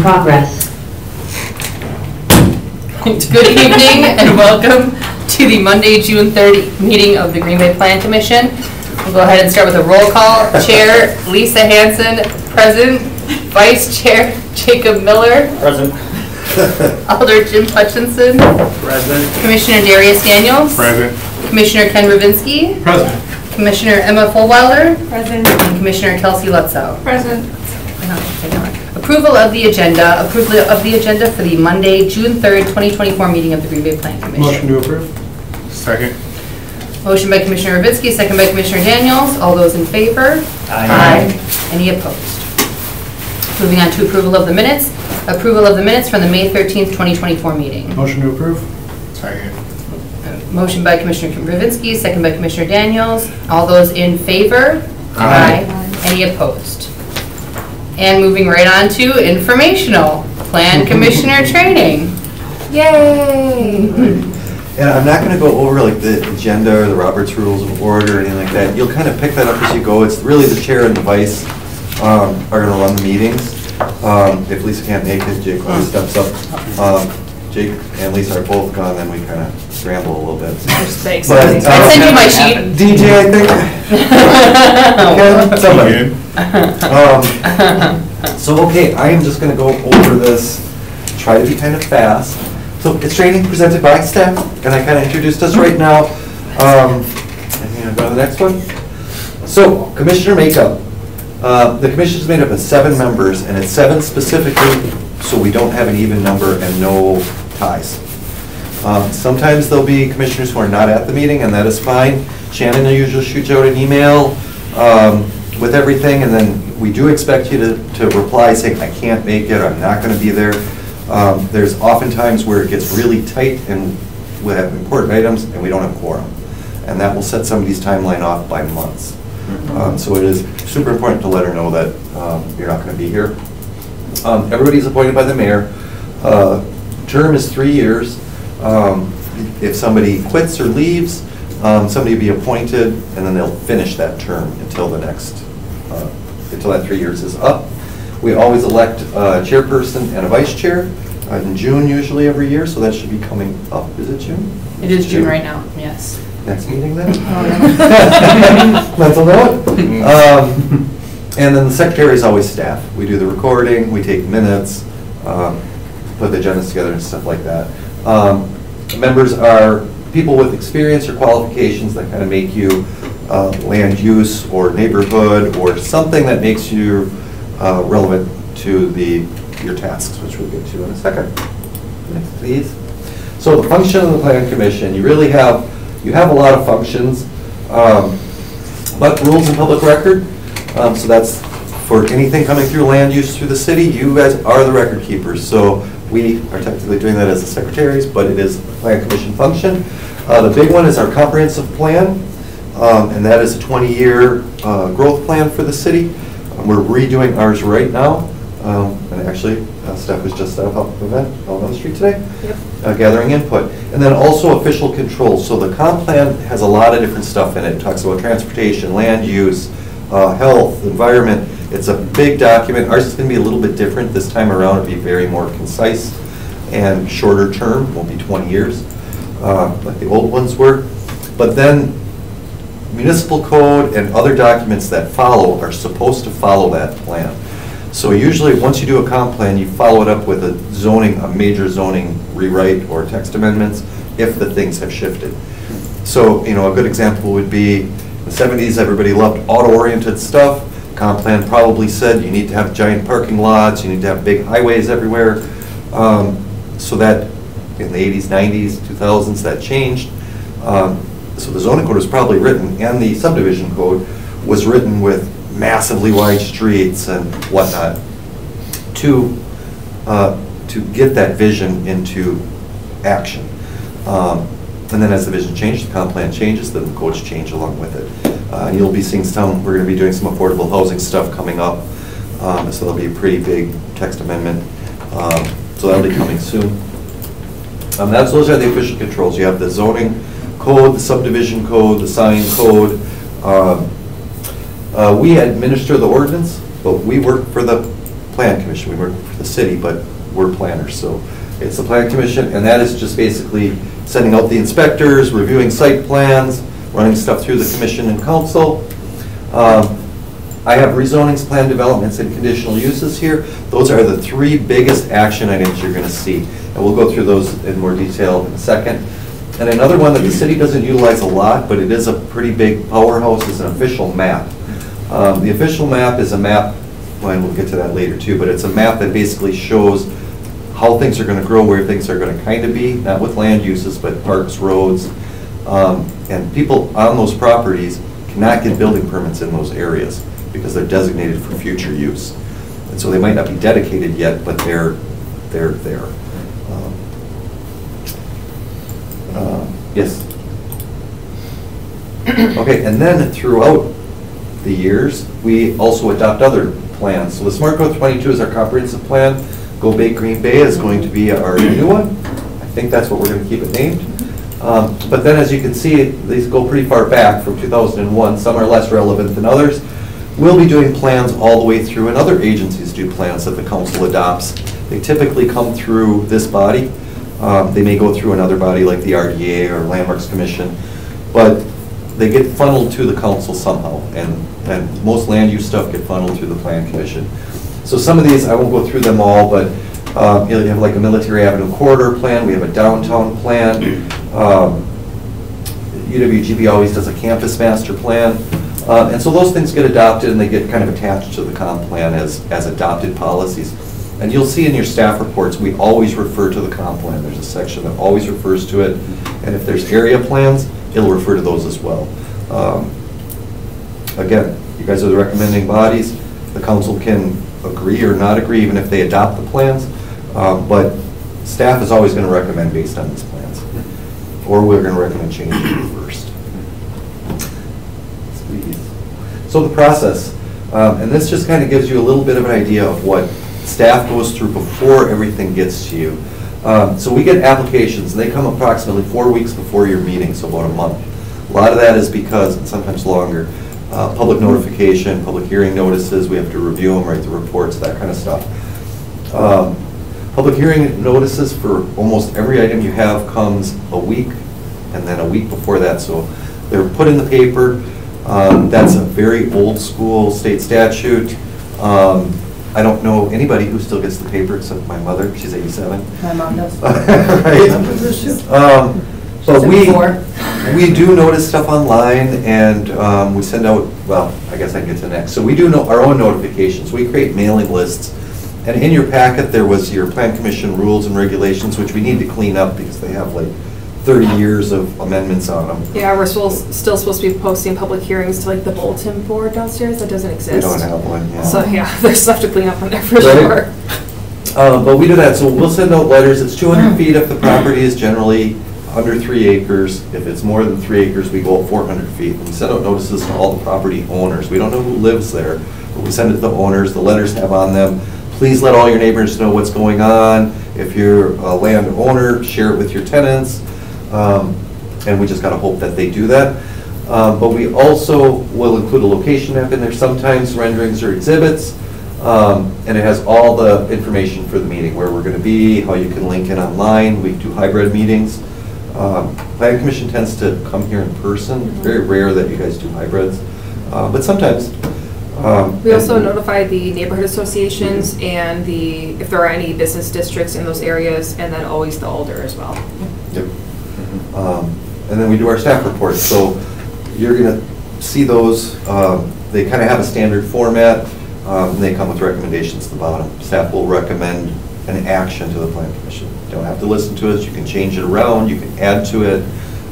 progress. Good evening and welcome to the Monday, June 3rd meeting of the Green Bay Plan Commission. We'll go ahead and start with a roll call. Chair Lisa Hanson, present. Vice Chair Jacob Miller. Present. Alder Jim Hutchinson. Present. Commissioner Darius Daniels. Present. Commissioner Ken Ravinsky. Present. Commissioner Emma Fulwilder. Present. And Commissioner Kelsey Lutzow. Present. Approval of the agenda. Approval of the agenda for the Monday, June 3rd, 2024 meeting of the Green Bay Plan Commission. Motion to approve. Second. Motion by Commissioner Ravinsky, second by Commissioner Daniels. All those in favor? Aye. Any opposed? Moving on to approval of the minutes. Approval of the minutes from the May 13th, 2024 meeting. Motion to approve. Second. Motion by Commissioner Ravinsky, second by Commissioner Daniels. All those in favor? Aye. Any opposed? And moving right on to informational. Plan Commissioner training. Yay! And I'm not going to go over like the agenda or the Robert's Rules of Order or anything like that. You'll kind of pick that up as you go. It's really the chair and the vice are going to run the meetings. If Lisa can't make it, Jake always steps up. Jake and Lisa are both gone, then we kind of scramble a little bit. Thanks. But, I'll send you my sheet. DJ, I think. Somebody. So, okay, I am just going to go over this, try to be kind of fast. So it's training presented by staff, and I kind of introduced us right now. And you know, go to the next one. So, commissioner makeup. The commission is made up of 7 members, and it's 7 specifically, so we don't have an even number and no ties. Sometimes there'll be commissioners who are not at the meeting, and that is fine. Shannon will usually shoot you out an email with everything, and then we do expect you to reply saying, I can't make it, or I'm not going to be there. There's often times where it gets really tight and we have important items and we don't have quorum. And that will set somebody's timeline off by months. So it is super important to let her know that you're not going to be here. Everybody's appointed by the mayor. Term is 3 years. If somebody quits or leaves, somebody will be appointed and then they'll finish that term until the next, until that 3 years is up. We always elect a chairperson and a vice chair in June usually every year, so that should be coming up. Is it June? It is June right now, yes. Next meeting then? Oh, yeah. Mental note. And then the secretary is always staff. We do the recording, we take minutes, put the agendas together and stuff like that. Members are people with experience or qualifications that kind of make you land use or neighborhood or something that makes you relevant to your tasks, which we'll get to in a second. Next, please. So the function of the Plan Commission, you have a lot of functions, but rules and public record. So that's for anything coming through land use through the city. You guys are the record keepers, so we are technically doing that as the secretaries, but it is a Plan Commission function. The big one is our comprehensive plan, and that is a 20-year growth plan for the city. We're redoing ours right now, and actually, Steph was just at a public event out on the street today, gathering input. And then also official control. So the comp plan has a lot of different stuff in it. It talks about transportation, land use, health, environment. It's a big document. Ours is going to be a little bit different this time around. It'll be very more concise and shorter term. It won't be 20 years like the old ones were. But then municipal code and other documents that follow are supposed to follow that plan. So usually once you do a comp plan, you follow it up with a major zoning rewrite or text amendments if the things have shifted. So, you know, a good example would be in the 70s, everybody loved auto-oriented stuff. Comp plan probably said you need to have giant parking lots, you need to have big highways everywhere. So that in the 80s, 90s, 2000s, that changed. So the zoning code was probably written, and the subdivision code was written with massively wide streets and whatnot to get that vision into action. And then as the vision changes, the comp plan changes, then the codes change along with it. You'll be seeing we're going to be doing some affordable housing stuff coming up. So there'll be a pretty big text amendment. So that'll be coming soon. Those are the official controls. You have the zoning code, the subdivision code, the sign code. We administer the ordinance, but we work for the Plan Commission. We work for the city, but we're planners. So it's the Plan Commission, and that is just basically sending out the inspectors, reviewing site plans, running stuff through the commission and council. I have rezonings, plan developments, and conditional uses here. Those are the three biggest action items you're going to see. And we'll go through those in more detail in a second. And another one that the city doesn't utilize a lot, but it is a pretty big powerhouse, is an official map. The official map is a map, well, and we'll get to that later too, but it's a map that basically shows how things are going to grow, where things are going to kind of be, not with land uses, but parks, roads. And people on those properties cannot get building permits in those areas because they're designated for future use. And so they might not be dedicated yet, but they're there. Yes? Okay, and then throughout the years, we also adopt other plans. So the Smart Growth 22 is our comprehensive plan. Go Big Green Bay is going to be our new one. I think that's what we're going to keep it named. But then as you can see, these go pretty far back from 2001. Some are less relevant than others. We'll be doing plans all the way through, and other agencies do plans that the council adopts. They typically come through this body. They may go through another body like the RDA or Landmarks Commission, but they get funneled to the council somehow, and most land use stuff get funneled through the Plan Commission. So some of these, I won't go through them all, but you have like a Military Avenue corridor plan, we have a downtown plan, UWGB always does a campus master plan, and so those things get adopted and they get kind of attached to the comp plan as adopted policies. And you'll see in your staff reports, we always refer to the comp plan. There's a section that always refers to it, and if there's area plans, it'll refer to those as well. Again, you guys are the recommending bodies. The council can agree or not agree, even if they adopt the plans, but staff is always going to recommend based on these plans, or we're going to recommend changing it first. So the process, and this just kind of gives you a little bit of an idea of what staff goes through before everything gets to you. So we get applications, and they come approximately 4 weeks before your meeting, so about a month. A lot of that is because, and sometimes longer, public notification, public hearing notices, we have to review them, write the reports, that kind of stuff. Public hearing notices for almost every item you have comes a week, and then a week before that, so they're put in the paper. That's a very old school state statute. I don't know anybody who still gets the paper except my mother. She's 87. My mom does. Right. But we do notice stuff online, and we send out, well, I guess I can get to next. So we do our own notifications. We create mailing lists. And in your packet, there was your Plan Commission rules and regulations, which we need to clean up because they have like 30 years of amendments on them. Yeah, we're still supposed to be posting public hearings to like the bulletin board downstairs. That doesn't exist. We don't have one, yeah. So yeah, there's stuff to clean up on there for Right. sure. But we do that, so we'll send out letters. It's 200 feet if the property is generally under 3 acres. If it's more than 3 acres, we go 400 feet. We send out notices to all the property owners. We don't know who lives there, but we send it to the owners. The letters have on them, please let all your neighbors know what's going on. If you're a landowner, share it with your tenants. And we just gotta hope that they do that. But we also will include a location map in there, sometimes renderings or exhibits. And it has all the information for the meeting, where we're gonna be, how you can link in online. We do hybrid meetings. Planning Commission tends to come here in person. It's very rare that you guys do hybrids, but sometimes. We also notify the neighborhood associations and if there are any business districts in those areas, and then always the Alder as well. Yep. And then we do our staff reports. So you're going to see those. They kind of have a standard format. And they come with recommendations at the bottom. Staff will recommend an action to the Plan Commission. You don't have to listen to us. You can change it around. You can add to it.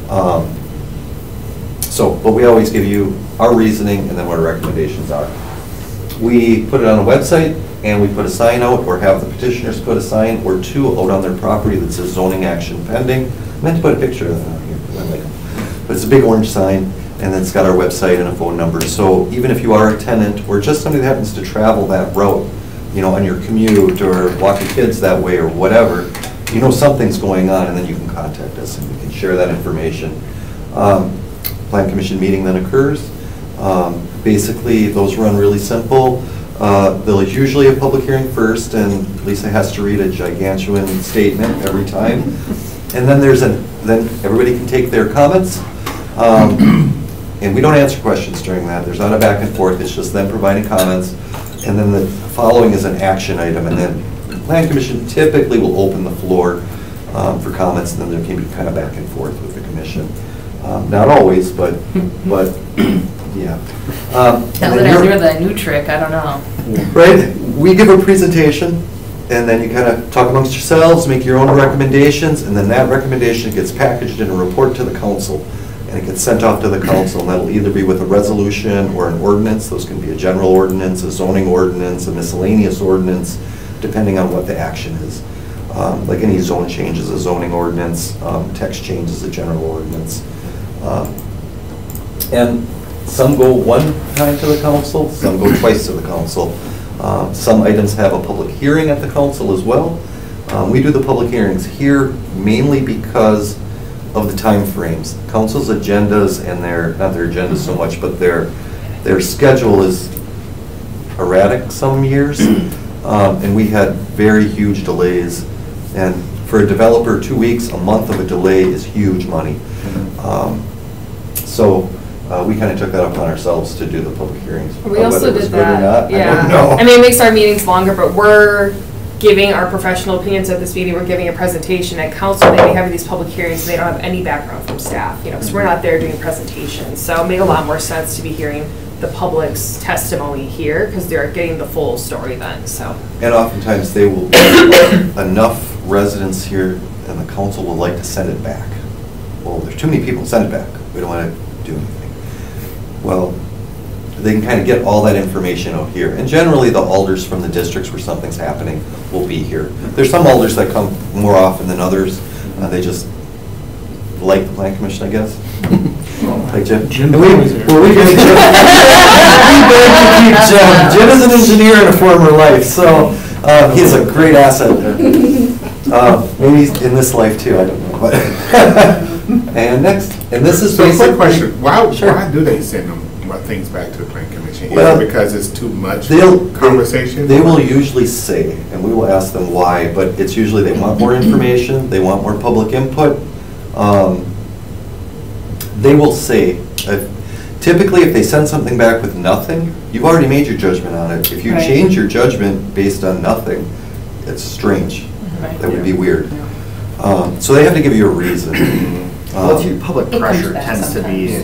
But we always give you our reasoning and then what our recommendations are. We put it on a website, and we put a sign out, or have the petitioners put a sign or two out on their property that says zoning action pending. I meant to put a picture of that on here, but it's a big orange sign, and then it's got our website and a phone number. So even if you are a tenant or just somebody that happens to travel that route, on your commute or walking kids that way or whatever, something's going on, and then you can contact us and we can share that information. Plan Commission meeting then occurs. Basically, those run really simple. There's usually a public hearing first, and Lisa has to read a gigantuan statement every time. And then then everybody can take their comments. And we don't answer questions during that. There's not a back and forth. It's just them providing comments. And then the following is an action item. And then the Plan Commission typically will open the floor for comments, and then there can be kind of back and forth with the commission. Not always, but yeah. Now that I learned that new trick, I don't know. Right? We give a presentation, and then you kind of talk amongst yourselves, make your own recommendations, and then that recommendation gets packaged in a report to the council. And it gets sent off to the council, and that'll either be with a resolution or an ordinance. Those can be a general ordinance, a zoning ordinance, a miscellaneous ordinance, depending on what the action is. Like any zone change is a zoning ordinance, text change is a general ordinance. And some go one time to the council, some go twice to the council. Some items have a public hearing at the council as well. We do the public hearings here mainly because of the time frames. Council's agendas and not their agendas so much, but their schedule is erratic some years. And we had very huge delays. And for a developer, 2 weeks, a month of a delay is huge money. So we kind of took that upon ourselves to do the public hearings. We also Whether it was did good or that, not, yeah. I don't know. I mean, it makes our meetings longer, but we're giving our professional opinions at this meeting, we're giving a presentation at council, they may have these public hearings, and they don't have any background from staff, so we're not there doing presentations. So it made a lot more sense to be hearing the public's testimony here, because they're getting the full story then, so. And oftentimes they will, enough residents here and the council will like to send it back. Well, there's too many people, send it back. We don't want to do anything. Well, they can kind of get all that information out here. And generally the alders from the districts where something's happening will be here. There's some alders that come more often than others. They just like the Plan Commission, I guess. Like Jim. Jim And we beg to keep Jim. Jim is an engineer in a former life, so he's a great asset there. Maybe in this life too, I don't know. But and next, and this is So quick basically. question, why Sure. do they send them things back to the Plan Commission? Is Well, it because it's too much They'll- conversation? They will usually say, and we will ask them why, but it's usually they want more information, they want more public input. They will say, typically if they send something back with nothing, you've already made your judgment on it. If you Right. change your judgment based on nothing, it's strange. Right. That would be weird. So they have to give you a reason. Well, if your public It comes pressure back tends to be,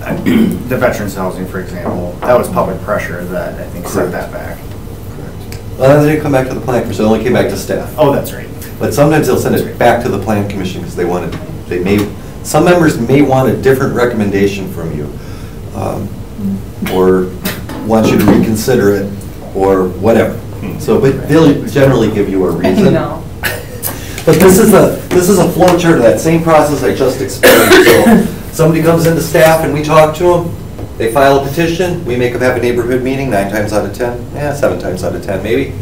sometimes. the veterans housing, for example, that was public pressure that I think set that back. They didn't come back to the Plan Commission, it only came back to staff. Oh, that's right. But sometimes they'll send it back to the Plan Commission because some members may want a different recommendation from you. Or want you to reconsider it, or whatever. So, but they'll generally give you a reason. No. But this is a flow chart of that same process I just explained. So somebody comes into staff and we talk to them, they file a petition, we make them have a neighborhood meeting 9 times out of 10, 7 times out of 10 maybe.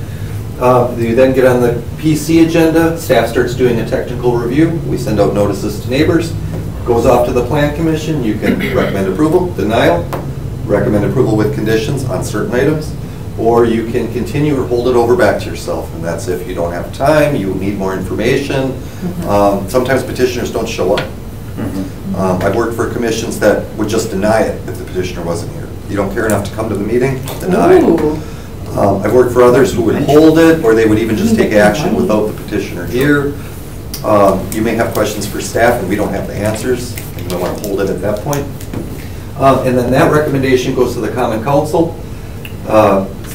You then get on the PC agenda, staff starts doing a technical review, we send out notices to neighbors, goes off to the Plan Commission, you can recommend approval, denial, recommend approval with conditions on certain items, or you can continue or hold it over back to yourself, and that's if you don't have time, you need more information. Sometimes petitioners don't show up. I've worked for commissions that would just deny it if the petitioner wasn't here. You don't care enough to come to the meeting, deny it. Ooh. I've worked for others who would hold it, or they would even just take action without the petitioner here. You may have questions for staff and we don't have the answers, and you might want to hold it at that point. And then that recommendation goes to the Common Council.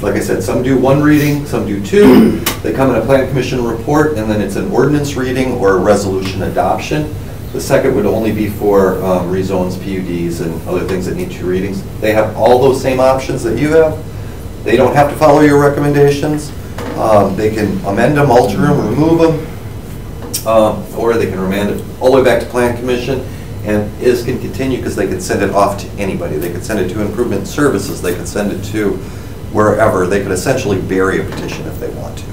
Like I said, some do 1 reading, some do 2. They come in a Plan Commission report, and then it's an ordinance reading or a resolution adoption. The second would only be for rezones, PUDs, and other things that need 2 readings. They have all those same options that you have. They don't have to follow your recommendations. They can amend them, alter them, remove them, or they can remand it all the way back to Plan Commission. And this can continue because they can send it off to anybody. They could send it to Improvement Services. They could send it to wherever. They could essentially bury a petition if they want to.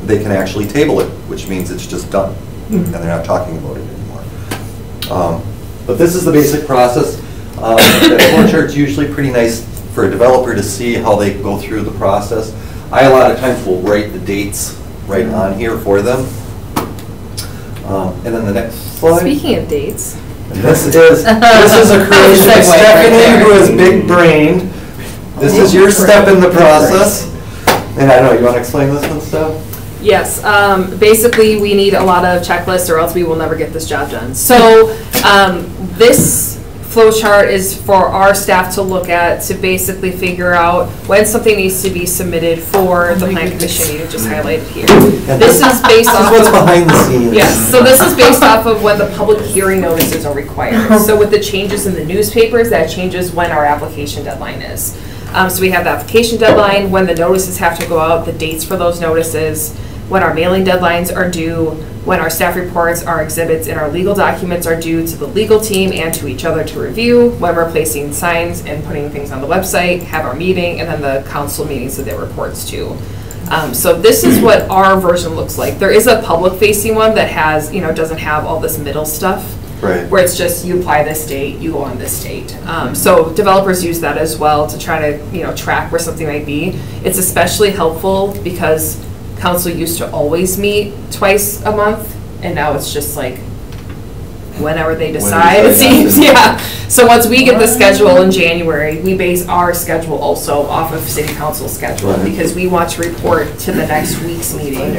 They can actually table it, which means it's just done, and they're not talking about it anymore. But this is the basic process. The flow chart's usually pretty nice for a developer to see how they go through the process. I a lot of times will write the dates right on here for them. And then the next slide. Speaking of dates. This is a creation of Segue right Stephanie, there. who is big-brained. This is your step in the process. And I know, you want to explain this one, Steph? Yes, basically, we need a lot of checklists or else we will never get this job done. So this flow chart is for our staff to look at to basically figure out when something needs to be submitted for the plan commission. You just highlighted here. This is based off This is what's of, behind the scenes. yes, so this is based off of when the public hearing notices are required. So with the changes in the newspapers, that changes when our application deadline is. So we have the application deadline, when the notices have to go out, the dates for those notices, when our mailing deadlines are due, when our staff reports, our exhibits, and our legal documents are due to the legal team and to each other to review, when we're placing signs and putting things on the website, have our meeting, and then the council meetings that it reports to. So this is what our version looks like. There is a public-facing one that has, doesn't have all this middle stuff. Right. Where it's just you apply this date, you go on this date. So developers use that as well to try to track where something might be. It's especially helpful because council used to always meet twice a month, and now it's just like whenever they decide, it seems. Yeah. So once we get the schedule in January, we base our schedule also off of city council's schedule Right. because we want to report to the next week's meeting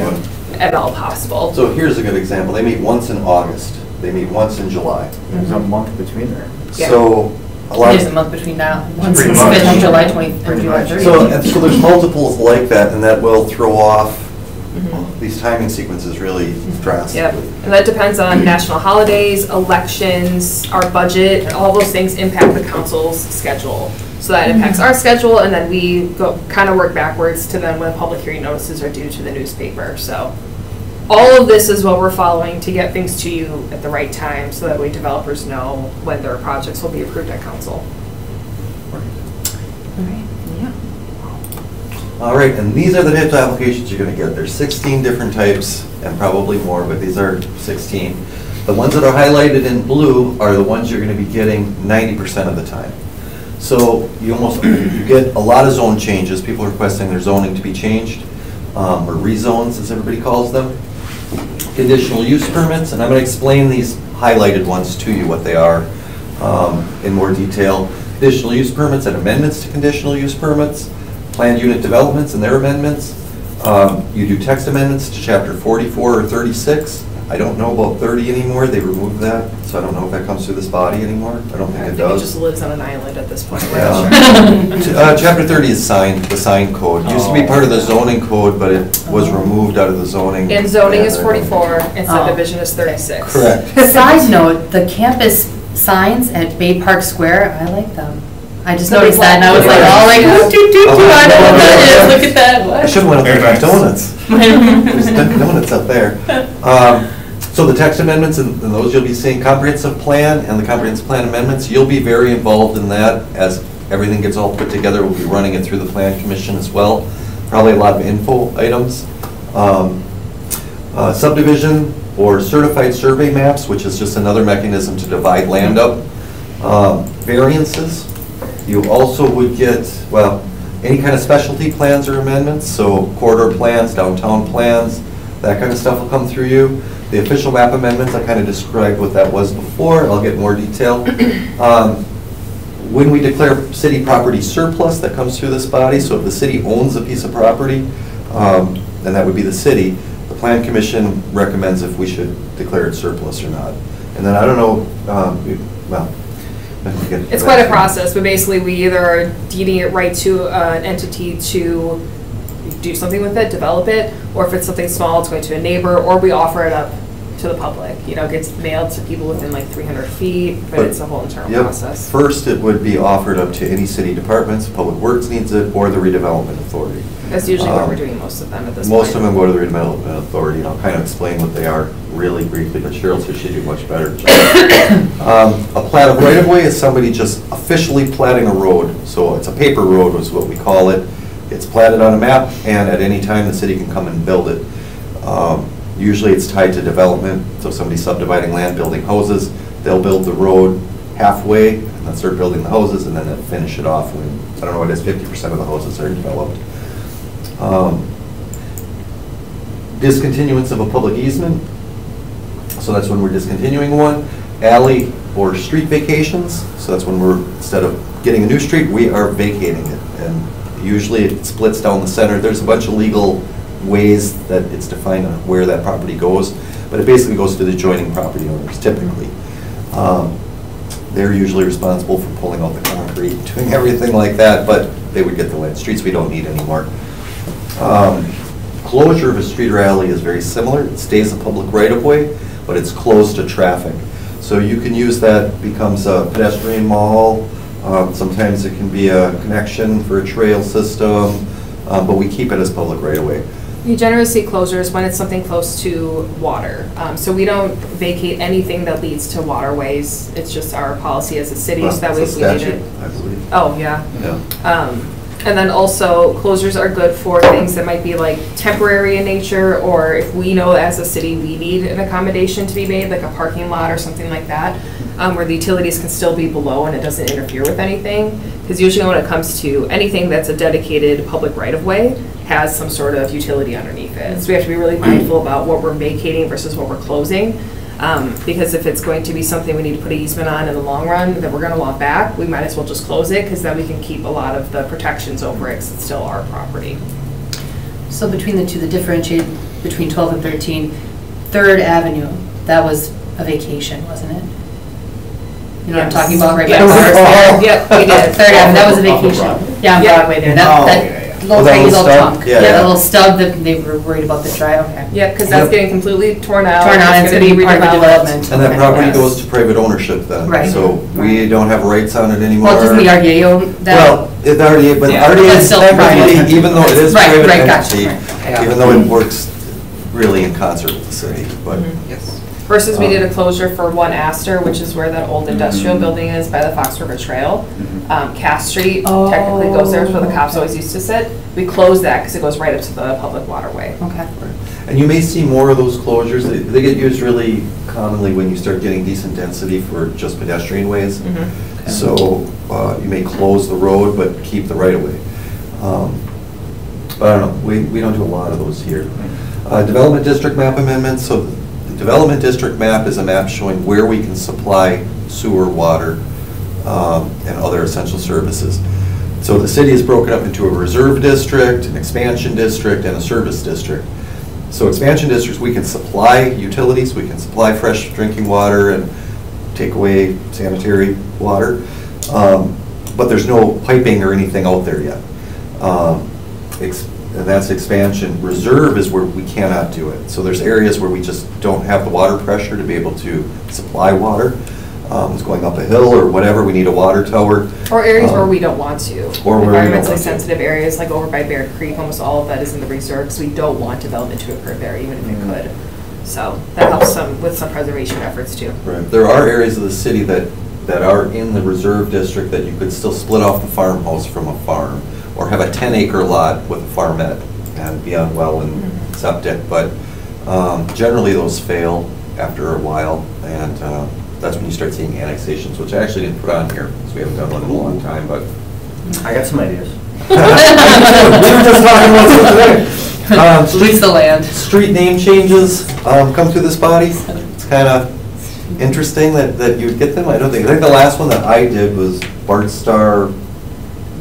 at all possible. So here's a good example. They meet once in August. They meet once in July. There's a month between there. Yeah. So a lot There's a of, month between now, once Pretty it's much. been July 20, and Pretty July much. 30. so there's multiples like that, and that will throw off these timing sequences really Yep, drastically. and that depends on national holidays, elections, our budget, and all those things impact the council's schedule. So that impacts our schedule, and then we go, kind of work backwards to then when public hearing notices are due to the newspaper, so. All of this is what we're following to get things to you at the right time, so that way developers know when their projects will be approved at council. All right, and these are the types of applications you're going to get. There's 16 different types, and probably more, but these are 16. The ones that are highlighted in blue are the ones you're going to be getting 90% of the time. So you get a lot of zone changes, people requesting their zoning to be changed, or rezones, as everybody calls them. Conditional use permits, and I'm going to explain these highlighted ones to you, what they are in more detail. Conditional use permits and amendments to conditional use permits, planned unit developments and their amendments. You do text amendments to chapter 44 or 36. I don't know about 30 anymore, they removed that, so I don't know if that comes through this body anymore. I don't think I it think does. it just lives on an island at this point. Yeah. Chapter 30 is the sign code. It used to be part of the zoning code, but it was removed out of the zoning. And zoning is Yeah, 44, and Oh. subdivision is 36. Correct. Side note, the campus signs at Bay Park Square, I like them. I just The big noticed that and I was black- like, oh, like, I know what that is, look at that. I should have went up there Very for nice. donuts. There's Dunkin' Donuts up there. So the text amendments, and those you'll be seeing, comprehensive plan and the comprehensive plan amendments, you'll be very involved in that as everything gets all put together. We'll be running it through the plan commission as well. Probably a lot of info items. Subdivision or certified survey maps, which is just another mechanism to divide land up. Variances. You also would get, well, any kind of specialty plans or amendments, so corridor plans, downtown plans, that kind of stuff will come through you. The official map amendments, I kind of described what that was before, I'll get more detail. When we declare city property surplus, that comes through this body, so if the city owns a piece of property, then that would be the city. The Plan Commission recommends if we should declare it surplus or not. And then I don't know, well, It's quite a process, but basically we either are deeding it right to an entity to do something with it, develop it, or if it's something small, it's going to a neighbor, or we offer it up to the public. It gets mailed to people within like 300 feet, but it's a whole internal Yep. process. First, it would be offered up to any city departments, Public Works needs it, or the redevelopment authority. That's usually what we're doing most of them at this point. Most of them go to the redevelopment authority, and I'll kind of explain what they are really briefly, but Cheryl says she'd do much better. A plat of right-of-way is somebody just officially platting a road, so it's a paper road is what we call it. It's platted on a map, and at any time, the city can come and build it. Usually, it's tied to development, so somebody's subdividing land, building houses, they'll build the road, halfway, and then start building the houses, and then they'll finish it off when, I don't know what it is, 50% of the houses are developed. Discontinuance of a public easement, so that's when we're discontinuing one. Alley or street vacations, so that's when we're, instead of getting a new street, we are vacating it. And usually it splits down the center. There's a bunch of legal ways that it's defined on where that property goes, but it basically goes to the adjoining property owners, typically. They're usually responsible for pulling out the concrete, doing everything like that, but they would get the land. Streets we don't need anymore. Closure of a street or alley is very similar. It stays a public right-of-way, but it's closed to traffic. So you can use that, becomes a pedestrian mall. Sometimes it can be a connection for a trail system, but we keep it as public right-of-way. You generally see closures when it's something close to water. So we don't vacate anything that leads to waterways. It's just our policy as a city, so that way It's if a we need statute, it. I believe. Oh, yeah. Yeah. And then also, closures are good for things that might be like temporary in nature, or if we know as a city we need an accommodation to be made, like a parking lot or something like that, where the utilities can still be below and it doesn't interfere with anything. Because usually when it comes to anything that's a dedicated public right-of-way, has some sort of utility underneath it. So we have to be really mindful about what we're vacating versus what we're closing. Because if it's going to be something we need to put an easement on in the long run that we're going to want back, we might as well just close it, because then we can keep a lot of the protections over it, because it's still our property. So between the two, the differentiate between 12 and 13, Third Avenue, that was a vacation, wasn't it? You know what I'm talking about, right by Yes. Mars there? Yep, we did. Third Avenue, that was a vacation. Yeah, on Yeah. Broadway there. Oh, That yeah, yeah. little Oh, that tiny little little stub? chunk. Yeah, Yeah, yeah. that little stub that they were worried about the dry, okay. Yeah, because that's Yep. getting completely torn out. Torn out, and it's gonna be part of the development. And that Okay. property Yes. goes to private ownership then. Right. So we Right. don't have rights on it anymore. Well, doesn't the RDA own that? Well, it already, but Yeah. RDA But is still technically, private. even though it is Right, private right, gotcha, entity, right. even though it works really in concert with the city, but. Yes. Versus we did a closure for 1 Astor, which is where that old industrial building is by the Fox River Trail. Cass Street technically goes there, it's where the cops always used to sit. We closed that because it goes right up to the public waterway. Okay. And you may see more of those closures. They get used really commonly when you start getting decent density for just pedestrian ways. So you may close the road but keep the right-of-way. But I don't know, we don't do a lot of those here. Development district map amendments. So the development district map is a map showing where we can supply sewer, water, and other essential services. So the city is broken up into a reserve district, an expansion district, and a service district. So expansion districts, we can supply utilities, we can supply fresh drinking water and take away sanitary water, but there's no piping or anything out there yet. And that's expansion. Reserve is where we cannot do it. So there's areas where we just don't have the water pressure to be able to supply water. It's going up a hill or whatever, we need a water tower. Or areas where we don't want to. Or where we don't Environmentally want to. sensitive areas, like over by Bear Creek, almost all of that is in the reserve, because we don't want development to occur there, even if it could. So that helps with some preservation efforts too. Right. There are areas of the city that are in the reserve district that you could still split off the farmhouse from a farm, or have a 10-acre lot with a farmette and be on well and septic, but generally those fail after a while, and that's when you start seeing annexations, which I actually didn't put on here, because we haven't done one in a long time, but. I got some ideas. We were just talking about this today. Lease the land. Street name changes come through this body. It's kind of interesting that you would get them. I think the last one that I did was Bart Star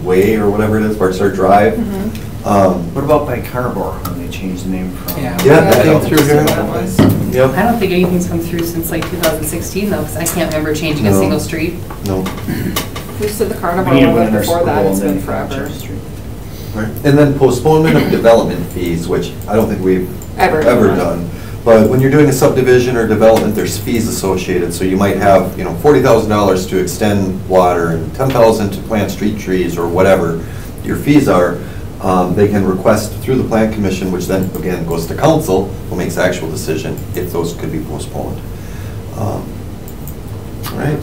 Way or whatever it is, Bart Star Drive. What about by Carnivore, when they changed the name from? Yeah, that came through here. I Yep. don't think anything's come through since like 2016 though, because I can't remember changing a No. single street. No. We said the carnival We need one one in our before that, school it's and been then forever. Rochester Street. Right. And then postponement of development fees, which I don't think we've Ever. ever done. But when you're doing a subdivision or development, there's fees associated. So you might have, $40,000 to extend water and $10,000 to plant street trees or whatever your fees are. They can request through the Plan Commission, which then again goes to council, who makes the actual decision if those could be postponed. All right.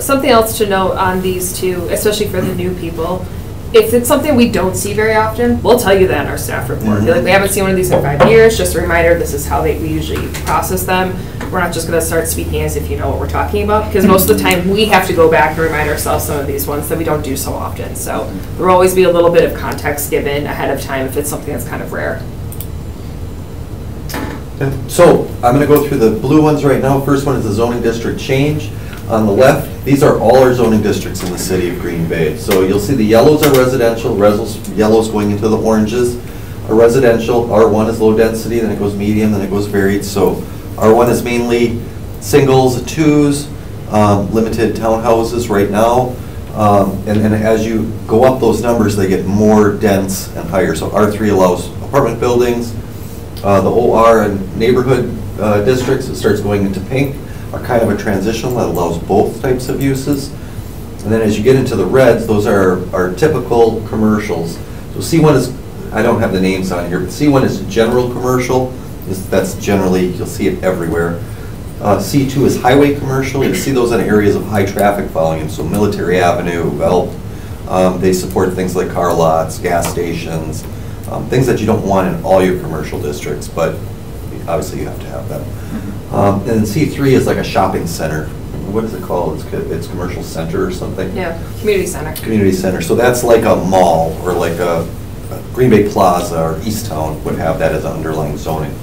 Something else to note on these two, especially for the new people, if it's something we don't see very often, we'll tell you that in our staff report. Be like, we haven't seen one of these in 5 years, just a reminder, this is how we usually process them. We're not just gonna start speaking as if you know what we're talking about, because most of the time, we have to go back and remind ourselves some of these ones that we don't do so often. So there will always be a little bit of context given ahead of time if it's something that's kind of rare. So I'm going to go through the blue ones right now. First one is the zoning district change. On the left, these are all our zoning districts in the city of Green Bay. So you'll see the yellows are residential, yellows going into the oranges are residential. R1 is low density, then it goes medium, then it goes varied. So R1 is mainly singles, twos, limited townhouses right now. And as you go up those numbers, they get more dense and higher. So R3 allows apartment buildings. The OR and neighborhood districts, it starts going into pink, are kind of a transitional that allows both types of uses. And then as you get into the reds, those are our typical commercials. So C1 is, I don't have the names on here, but C1 is general commercial. That's generally, you'll see it everywhere. C2 is highway commercial. You see those in areas of high traffic volume, so Military Avenue, Velp. They support things like car lots, gas stations, things that you don't want in all your commercial districts, but obviously you have to have them. And then C3 is like a shopping center. What is it called? It's commercial center or something? Yeah, community center. Community center. So that's like a mall or like a Green Bay Plaza or East Town would have that as underlying zoning.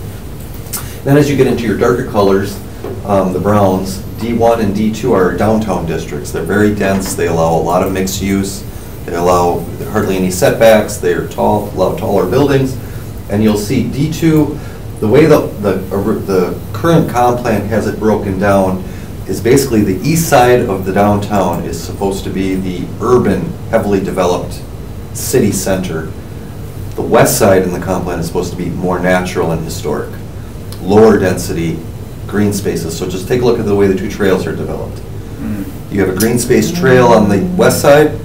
Then as you get into your darker colors, the browns, D1 and D2 are downtown districts. They're very dense. They allow a lot of mixed use. They allow hardly any setbacks. They're allow taller buildings. And you'll see D2, the way the current comp plan has it broken down is basically the east side of the downtown is supposed to be the urban, heavily developed city center. The west side in the comp plan is supposed to be more natural and historic, lower density green spaces. So just take a look at the way the two trails are developed. You have a green space trail on the west side.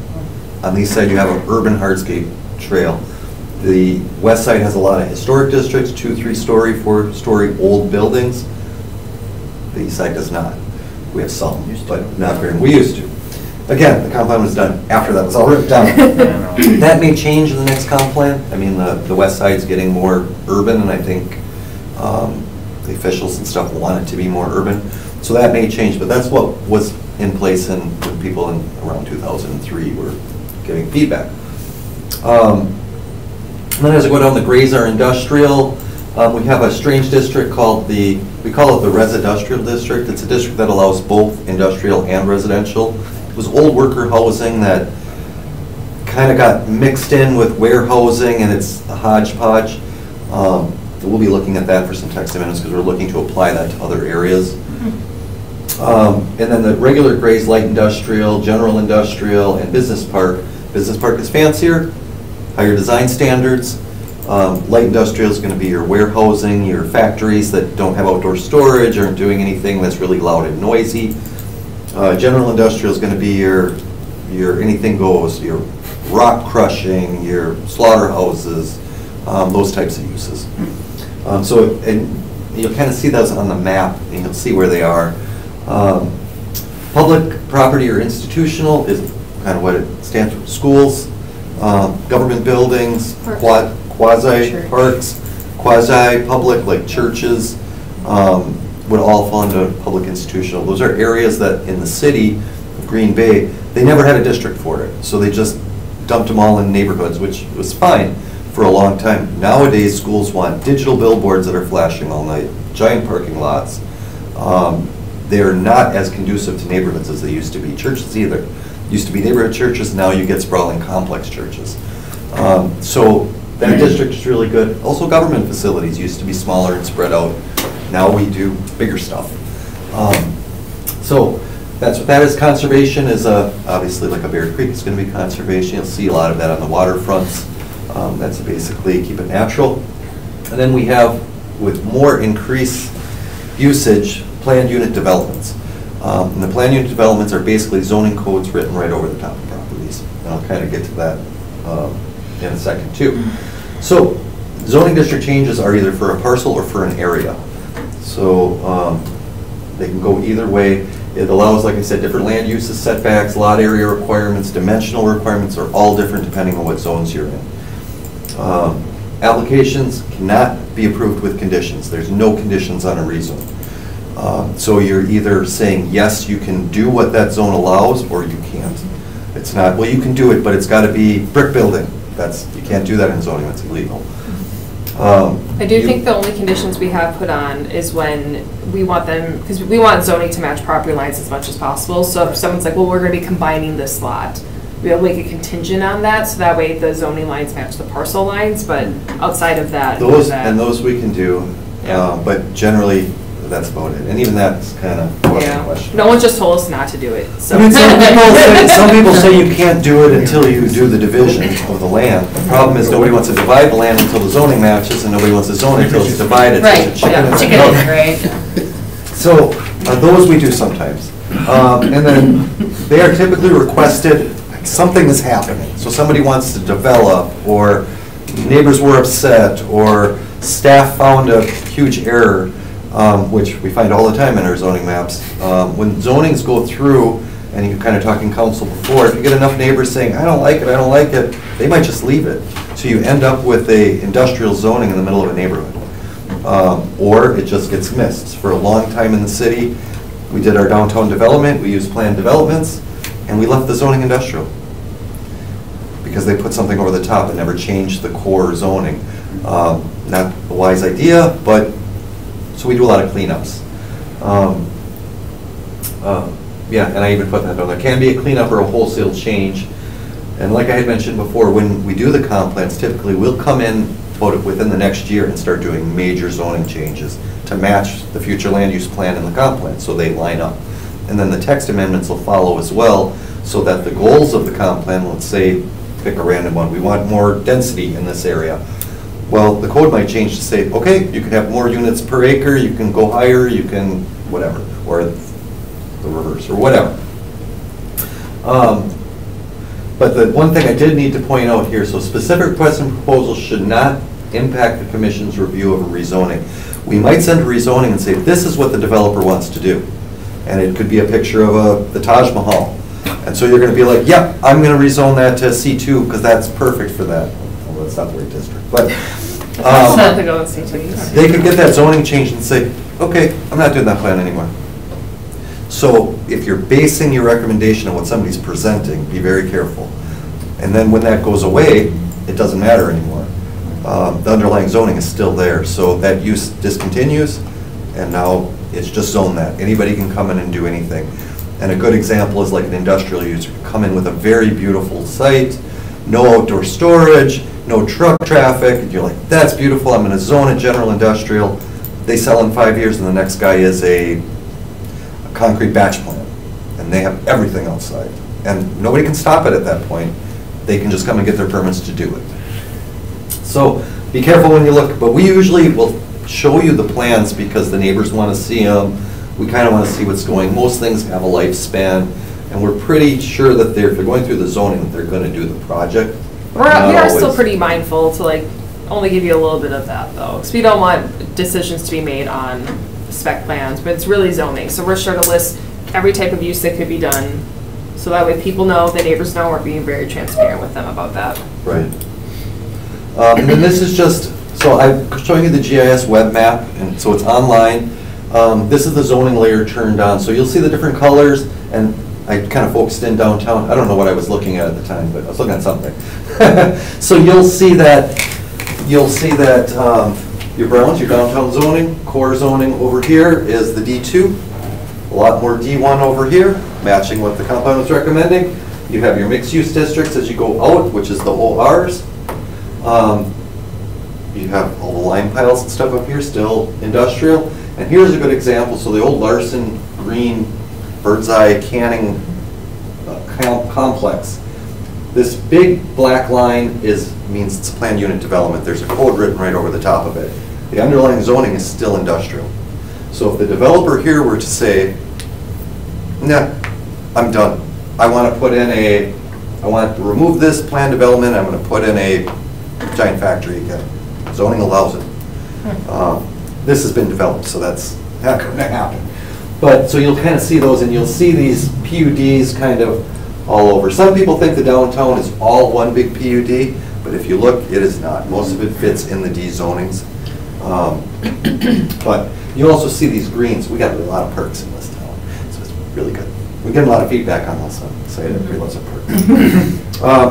On the east side, you have an urban hardscape trail. The west side has a lot of historic districts, 2, 3-story, 4-story old buildings. The east side does not. We have some, but not very. We used to. Again, the comp plan was done after that was all written down. That may change in the next comp plan. I mean, the west side's getting more urban, and I think the officials and stuff want it to be more urban. So that may change, but that's what was in place when people in around 2003 were giving feedback. And then as I go down, the grays are industrial. We have a strange district called we call it the Residential District. It's a district that allows both industrial and residential. It was old worker housing that kind of got mixed in with warehousing, and it's a hodgepodge. We'll be looking at that for some text amendments because we're looking to apply that to other areas. And then the regular grays, light industrial, general industrial, and business park. Business park is fancier, higher design standards. Light industrial is going to be your warehousing, your factories that don't have outdoor storage, aren't doing anything that's really loud and noisy. General industrial is going to be your anything goes, your rock crushing, your slaughterhouses, those types of uses. And you'll kind of see those on the map, and you'll see where they are. Public property or institutional is kind of what it stands for. Schools, government buildings, quasi-parks, quasi-public, like churches, would all fall into public institutional. Those are areas that in the city of Green Bay, they never had a district for it. So they just dumped them all in neighborhoods, which was fine for a long time. Nowadays, schools want digital billboards that are flashing all night, giant parking lots. They're not as conducive to neighborhoods as they used to be. Churches either. Used to be neighborhood churches, now you get sprawling complex churches. So that district is really good. Also government facilities used to be smaller and spread out. Now we do bigger stuff. So that's what that is. Conservation is obviously like a Bear Creek is going to be conservation. You'll see a lot of that on the waterfronts. That's basically keep it natural. And then we have, with more increased usage, planned unit developments. And the planned unit developments are basically zoning codes written right over the top of properties. And I'll kind of get to that in a second too. So zoning district changes are either for a parcel or for an area. So they can go either way. It allows, like I said, different land uses, setbacks, lot area requirements, dimensional requirements are all different depending on what zones you're in. Applications cannot be approved with conditions. There's no conditions on a rezone. So you're either saying, yes, you can do what that zone allows, or you can't. It's not, well, you can do it, but it's got to be brick building. You can't do that in zoning, that's illegal. I do think the only conditions we have put on is when we want them, because we want zoning to match property lines as much as possible. So if someone's like, well, we're going to be combining this lot, we'll make a contingent on that, so that way the zoning lines match the parcel lines, but outside of that. Those we can do, Yeah. but generally, that's about it. And even that's kind of a Yeah. question. No one just told us not to do it, so. I mean, some people say you can't do it until you do the division of the land. The problem is nobody wants to divide the land until the zoning matches, and nobody wants to zone it until it's divided. So Right, it's a chicken and chicken egg. and egg, right? So those we do sometimes. And then they are typically requested, something is happening. So somebody wants to develop, or neighbors were upset, or staff found a huge error, which we find all the time in our zoning maps. When zonings go through, and you're kind of talking council before, if you get enough neighbors saying, I don't like it, they might just leave it. So you end up with a industrial zoning in the middle of a neighborhood. Or it just gets missed. For a long time in the city, we did our downtown development, we used planned developments, and we left the zoning industrial. Because they put something over the top and never changed the core zoning. Not a wise idea, but, so we do a lot of cleanups. Yeah, and I even put that on. There can be a cleanup or a wholesale change. And like I had mentioned before, when we do the comp plans, typically we'll come in within the next year and start doing major zoning changes to match the future land use plan and the comp plan, so they line up. And then the text amendments will follow as well, so that the goals of the comp plan, let's say, pick a random one, we want more density in this area. Well, the code might change to say, okay, you can have more units per acre, you can go higher, you can whatever, or the reverse, or whatever. But the one thing I did need to point out here, so specific requests and proposals should not impact the commission's review of a rezoning. We might send a rezoning and say, this is what the developer wants to do. And it could be a picture of the Taj Mahal. And so you're going to be like, yep, I'm going to rezone that to C2 because that's perfect for that. Well, that's not the right district. But Not to go and see to they could get that zoning changed and say, okay, I'm not doing that plan anymore. So if you're basing your recommendation on what somebody's presenting, be very careful. And then when that goes away, it doesn't matter anymore. The underlying zoning is still there, so that use discontinues, and now it's just zone that. Anybody can come in and do anything. And a good example is like an industrial user can come in with a very beautiful site, no outdoor storage, no truck traffic, and you're like, that's beautiful, I'm gonna zone it general industrial. They sell in 5 years, and the next guy is a concrete batch plant, and they have everything outside. And nobody can stop it at that point. They can just come and get their permits to do it. So be careful when you look, but we usually will show you the plans because the neighbors want to see them. We kind of want to see what's going. Most things have a lifespan, and we're pretty sure that if they're going through the zoning, they're going to do the project. We are still pretty mindful to like only give you a little bit of that though, because we don't want decisions to be made on spec plans, but it's really zoning. So we're sure to list every type of use that could be done, so that way people know, the neighbors know, we're being very transparent with them about that. Right. And then this is just, so I'm showing you the GIS web map, and so it's online. This is the zoning layer turned on, so you'll see the different colors, and I kind of focused in downtown. I don't know what I was looking at the time, but I was looking at something. So you'll see that your Browns, your downtown zoning, core zoning over here is the D2. A lot more D1 over here, matching what the comp plan was recommending. You have your mixed-use districts as you go out, which is the ORs. You have all the lime piles and stuff up here, still industrial. And here's a good example. So the old Larson Green Bird's Eye Canning complex. This big black line means it's a planned unit development. There's a code written right over the top of it. The underlying zoning is still industrial. So if the developer here were to say, nah, I'm done. I want to remove this planned development, I'm going to put in a giant factory again. Zoning allows it. This has been developed, so that's not going to happen. But, so you'll kind of see those, and you'll see these PUDs kind of all over. Some people think the downtown is all one big PUD, but if you look, it is not. Most of it fits in the D zonings. But you also see these greens. We got a lot of perks in this town, so it's really good. We get a lot of feedback on this, so everybody loves a perk.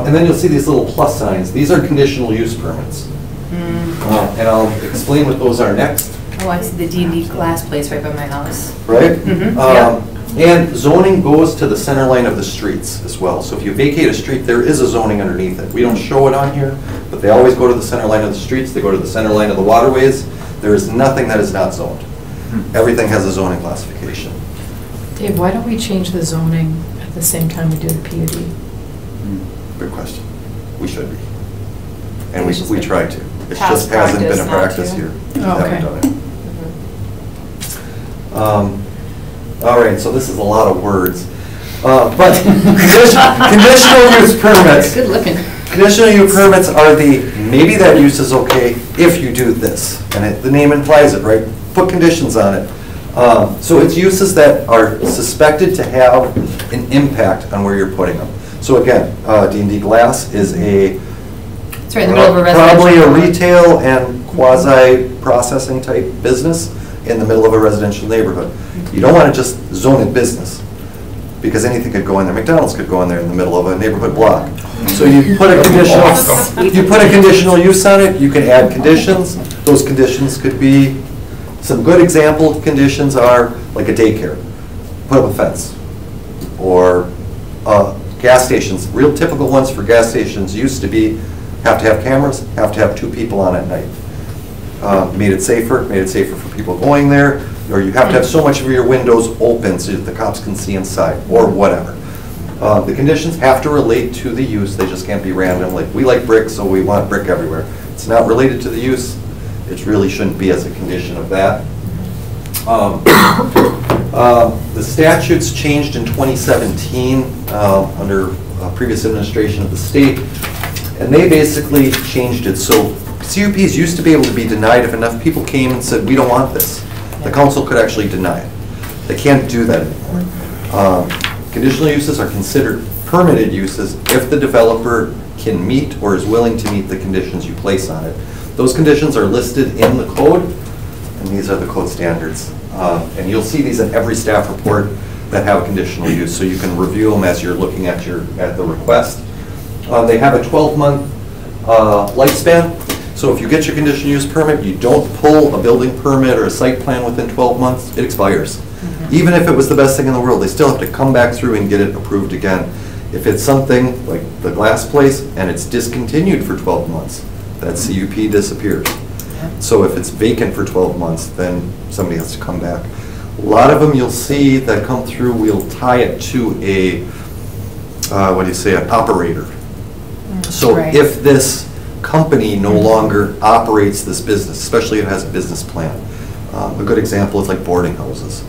And then you'll see these little plus signs. These are conditional use permits. And I'll explain what those are next. Oh, I see the D&D glass place right by my house. Right? Yeah. And zoning goes to the center line of the streets as well. So if you vacate a street, there is a zoning underneath it. We don't show it on here, but they always go to the center line of the streets. They go to the center line of the waterways. There is nothing that is not zoned. Everything has a zoning classification. Dave, why don't we change the zoning at the same time we do the PUD? Good question. We should be. And we try to. It Past just hasn't been a practice practice not to. here. We Oh, haven't okay. done it. All right, so this is a lot of words. But conditional use permits. Good looking. Conditional use permits are maybe that use is okay if you do this. And the name implies it, right? Put conditions on it. So it's uses that are suspected to have an impact on where you're putting them. So again, D&D Glass is It's right in the middle of a residential. probably a retail and quasi-processing type business in the middle of a residential neighborhood. You don't want to just zone it business, because anything could go in there. McDonald's could go in there in the middle of a neighborhood block. So you put a conditional use on it, you can add conditions. Those conditions could be, some good example conditions are like a daycare. Put up a fence. Or gas stations, real typical ones for gas stations used to be, have to have cameras, have to have 2 people on at night. Made it safer for people going there, or you have to have so much of your windows open so that the cops can see inside, or whatever. The conditions have to relate to the use, they just can't be random, like we like brick, so we want brick everywhere. It's not related to the use, it really shouldn't be as a condition of that. The statutes changed in 2017 under previous administration of the state, and they basically changed it. So CUPs used to be able to be denied if enough people came and said, we don't want this. The council could actually deny it. They can't do that anymore. Conditional uses are considered permitted uses if the developer can meet or is willing to meet the conditions you place on it. Those conditions are listed in the code, and these are the code standards. And you'll see these in every staff report that have a conditional use, so you can review them as you're looking at the request. They have a 12-month lifespan, so if you get your conditional use permit, you don't pull a building permit or a site plan within 12 months, it expires. Even if it was the best thing in the world, they still have to come back through and get it approved again. If it's something like the glass place and it's discontinued for 12 months, that CUP disappears. So if it's vacant for 12 months, then somebody has to come back. A lot of them you'll see that come through, we'll tie it to a, an operator. So Right. if this company no longer operates this business, especially if it has a business plan, a good example is like boarding houses.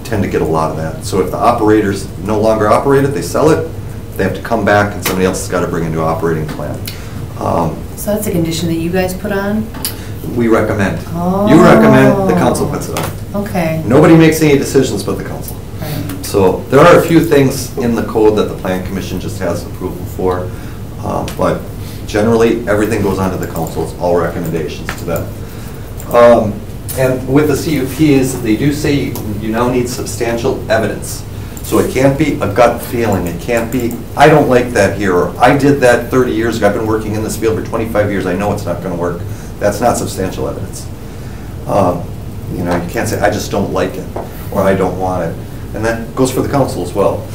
Tend to get a lot of that. So if the operators no longer operate it, they sell it, they have to come back and somebody else has got to bring a new operating plan. So that's a condition that you guys put on? We recommend. Oh. You recommend, the council puts it on. Okay. Nobody makes any decisions but the council. Right. So there are a few things in the code that the plan commission just has approval for, but generally everything goes on to the council. It's all recommendations to them. And with the CUPs, they do say you now need substantial evidence. So it can't be a gut feeling. It can't be, I don't like that here, or I did that 30 years ago. I've been working in this field for 25 years. I know it's not going to work. That's not substantial evidence. You can't say, I just don't like it, or I don't want it. And that goes for the council as well.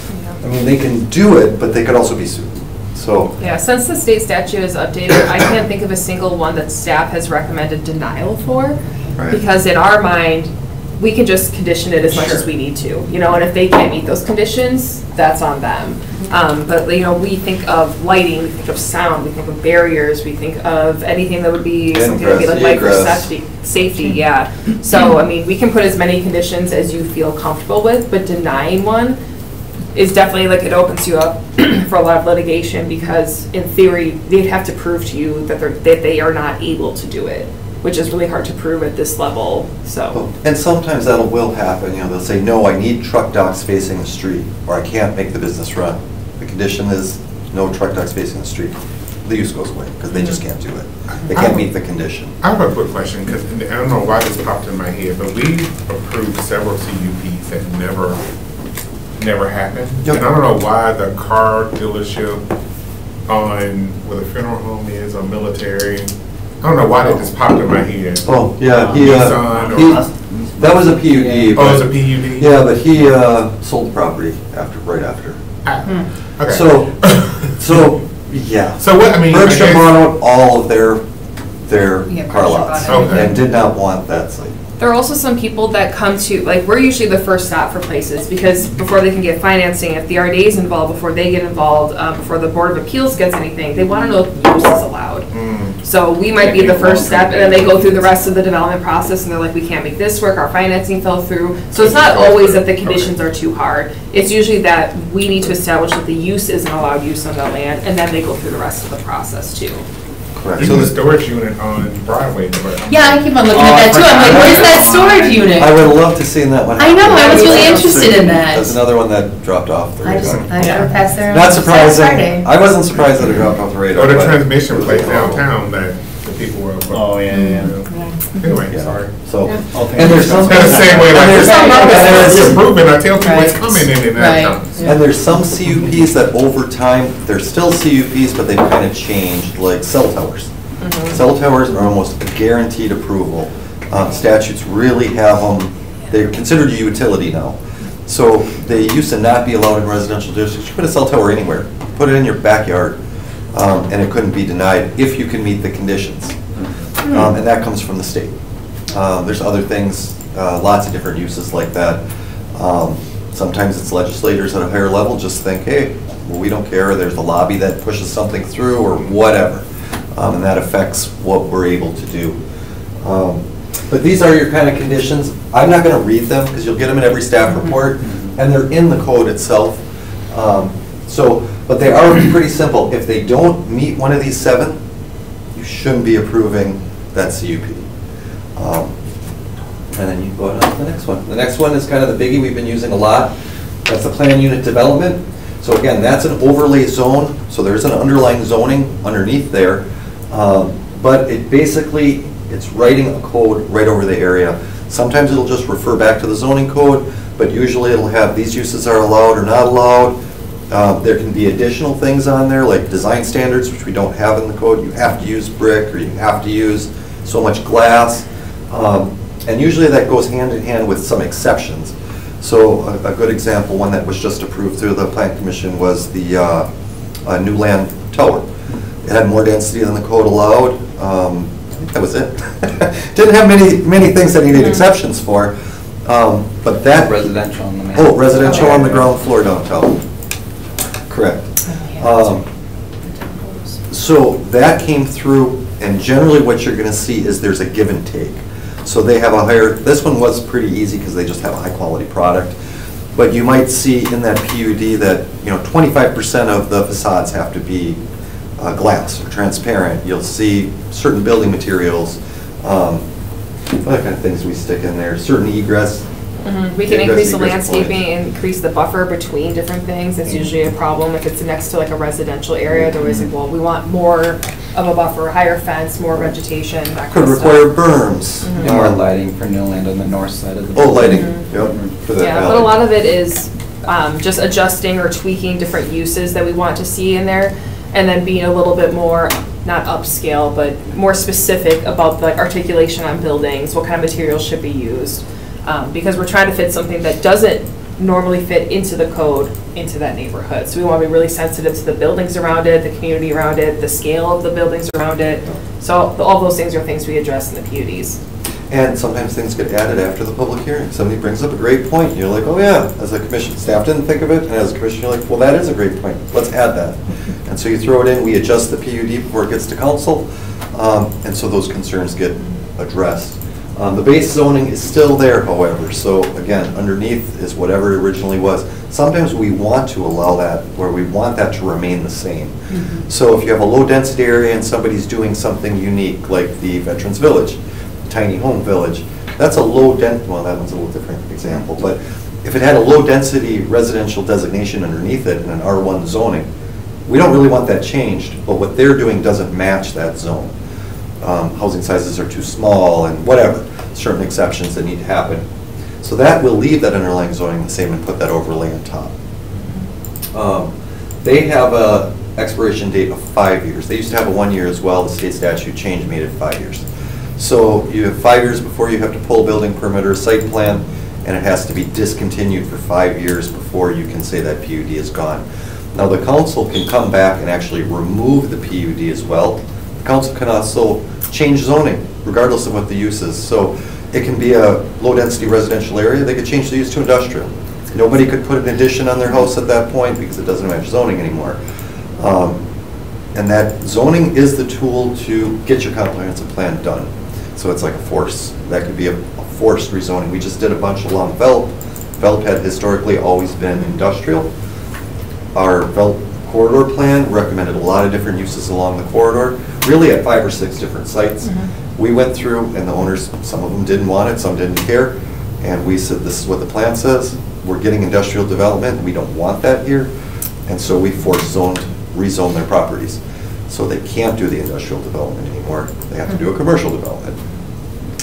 I mean, they can do it, but they could also be sued. So. Yeah, since the state statute is updated, I can't think of a single one that staff has recommended denial for. Right. Because in our mind, we can just condition it as much as we need to, and if they can't meet those conditions, that's on them. But, we think of lighting, we think of sound, we think of barriers, we think of anything that would be something that would be like micro safety, yeah. So, I mean, we can put as many conditions as you feel comfortable with, but denying one is definitely, like, it opens you up for a lot of litigation, because in theory, they'd have to prove to you that they are not able to do it, which is really hard to prove at this level, so. And sometimes that will happen, you know, they'll say, no, I need truck docks facing the street, or I can't make the business run. The condition is no truck docks facing the street. The use goes away, because they just can't do it. They can't meet the condition. I have a quick question, because I don't know why this popped in my head, but we approved several CUPs that never happened. Yep. And I don't know why the car dealership on where the funeral home is, or military, I don't know why that just popped in my head. Oh, yeah, Nissan or- that was a PUD. Oh, it's a but- PUD? Yeah, but he sold the property right after. Okay. So, yeah. So what, I mean, I Berkshire guess- bought out all of their Yeah, car Berkshire lots bought everything. and did not want that site. There are also some people that come to, like, we're usually the first stop for places, because before they can get financing, if the RDA is involved, before they get involved, before the Board of Appeals gets anything, they want to know if use is allowed. So we might be the first step, and then they go through the rest of the development process, and they're like, we can't make this work, our financing fell through. So it's not always that the conditions are too hard. It's usually that we need to establish that the use isn't allowed use on the land, and then they go through the rest of the process too. Correct. Even the storage unit on Broadway. Yeah, I keep on looking at that too. I'm like, where's that storage unit? I would love to see that one. I know, I was really happen. interested in that. That's another one that dropped off the I just, radar. I never passed there. Not on surprising. Saturday. I wasn't surprised that it dropped off the radar. Or the but- transmission place downtown that the people were. Oh, yeah. Anyway, Yeah. sorry. So, Okay. and there's some. It's the same way, like, and it's there's- not and there's- improvement, I tell people it's Right. coming and it Right. never comes. And there's some CUPs that over time, they're still CUPs, but they've kind of changed, like cell towers. Cell towers are almost a guaranteed approval. Statutes really have them, they're considered a utility now. So they used to not be allowed in residential districts. You put a cell tower anywhere, put it in your backyard, and it couldn't be denied if you can meet the conditions. And that comes from the state. There's other things, lots of different uses like that. Sometimes it's legislators at a higher level just think, hey, well, we don't care, there's a lobby that pushes something through or whatever. And that affects what we're able to do. But these are your kind of conditions. I'm not gonna read them because you'll get them in every staff report and they're in the code itself. But they are pretty simple. If they don't meet one of these 7, you shouldn't be approving that CUP. And then you go on to the next one. The next one is kind of the biggie we've been using a lot. That's the plan unit development. So again, that's an overlay zone, so there's an underlying zoning underneath there. But it basically, it's writing a code right over the area. Sometimes it'll just refer back to the zoning code, but usually it'll have these uses are allowed or not allowed. There can be additional things on there, like design standards, which we don't have in the code. You have to use brick, or you have to use so much glass. And usually that goes hand in hand with some exceptions. So a good example, one that was just approved through the Plan Commission, was the New Land Tower. It had more density than the code allowed. I think that was it. Didn't have many things that needed exceptions for. But that. Residential on the main. Oh, residential on the ground floor downtown. Correct. So that came through, and generally what you're going to see is there's a give and take. So they have a higher, this one was pretty easy because they just have a high quality product. But you might see in that PUD that, 25% of the facades have to be glass or transparent. You'll see certain building materials, other kind of things we stick in there, certain egress. We can increase the egress landscaping, points. increase the buffer between different things. It's usually a problem if it's next to like a residential area. They're always like, well, we want more of a buffer, higher fence, more vegetation, that Could kind of require stuff. berms. And more lighting for Newland on the north side of the. Oh, lighting, Mhm. yep, for that Yeah, valley. but a lot of it is just adjusting or tweaking different uses that we want to see in there, and then being a little bit more, not upscale, but more specific about the articulation on buildings, what kind of materials should be used. Because we're trying to fit something that doesn't normally fit into the code into that neighborhood. So we want to be really sensitive to the buildings around it, the community around it, the scale of the buildings around it. So all those things are things we address in the PUDs. And sometimes things get added after the public hearing. Somebody brings up a great point, and you're like, oh yeah, as a commission, staff didn't think of it, and as a commission, you're like, well, that is a great point, let's add that. And so you throw it in, we adjust the PUD before it gets to council, and so those concerns get addressed. The base zoning is still there, however, so again, underneath is whatever it originally was. Sometimes we want to allow that, where we want that to remain the same. So if you have a low-density area and somebody's doing something unique, like the Veterans Village, tiny home village. That's a low well, that one's a little different example, but if it had a low density residential designation underneath it in an R1 zoning, we don't really want that changed, but what they're doing doesn't match that zone. Housing sizes are too small and whatever, certain exceptions that need to happen. So that will leave that underlying zoning the same and put that overlay on top. They have a expiration date of 5 years. They used to have a 1 year as well. The state statute changed, made it 5 years. So you have 5 years before you have to pull a building permit or site plan, and it has to be discontinued for 5 years before you can say that PUD is gone. Now the council can come back and actually remove the PUD as well. The council can also change zoning regardless of what the use is. So it can be a low density residential area, they could change the use to industrial. Nobody could put an addition on their house at that point because it doesn't match zoning anymore. And that zoning is the tool to get your comprehensive plan done. So it's like a force. That could be a forced rezoning. We just did a bunch along Velp. Velp had historically always been industrial. Our Velp corridor plan recommended a lot of different uses along the corridor, really at 5 or 6 different sites. We went through, and the owners, some of them didn't want it, some didn't care, and we said, this is what the plan says. We're getting industrial development, we don't want that here, and so we rezoned their properties. So they can't do the industrial development anymore. They have to do a commercial development.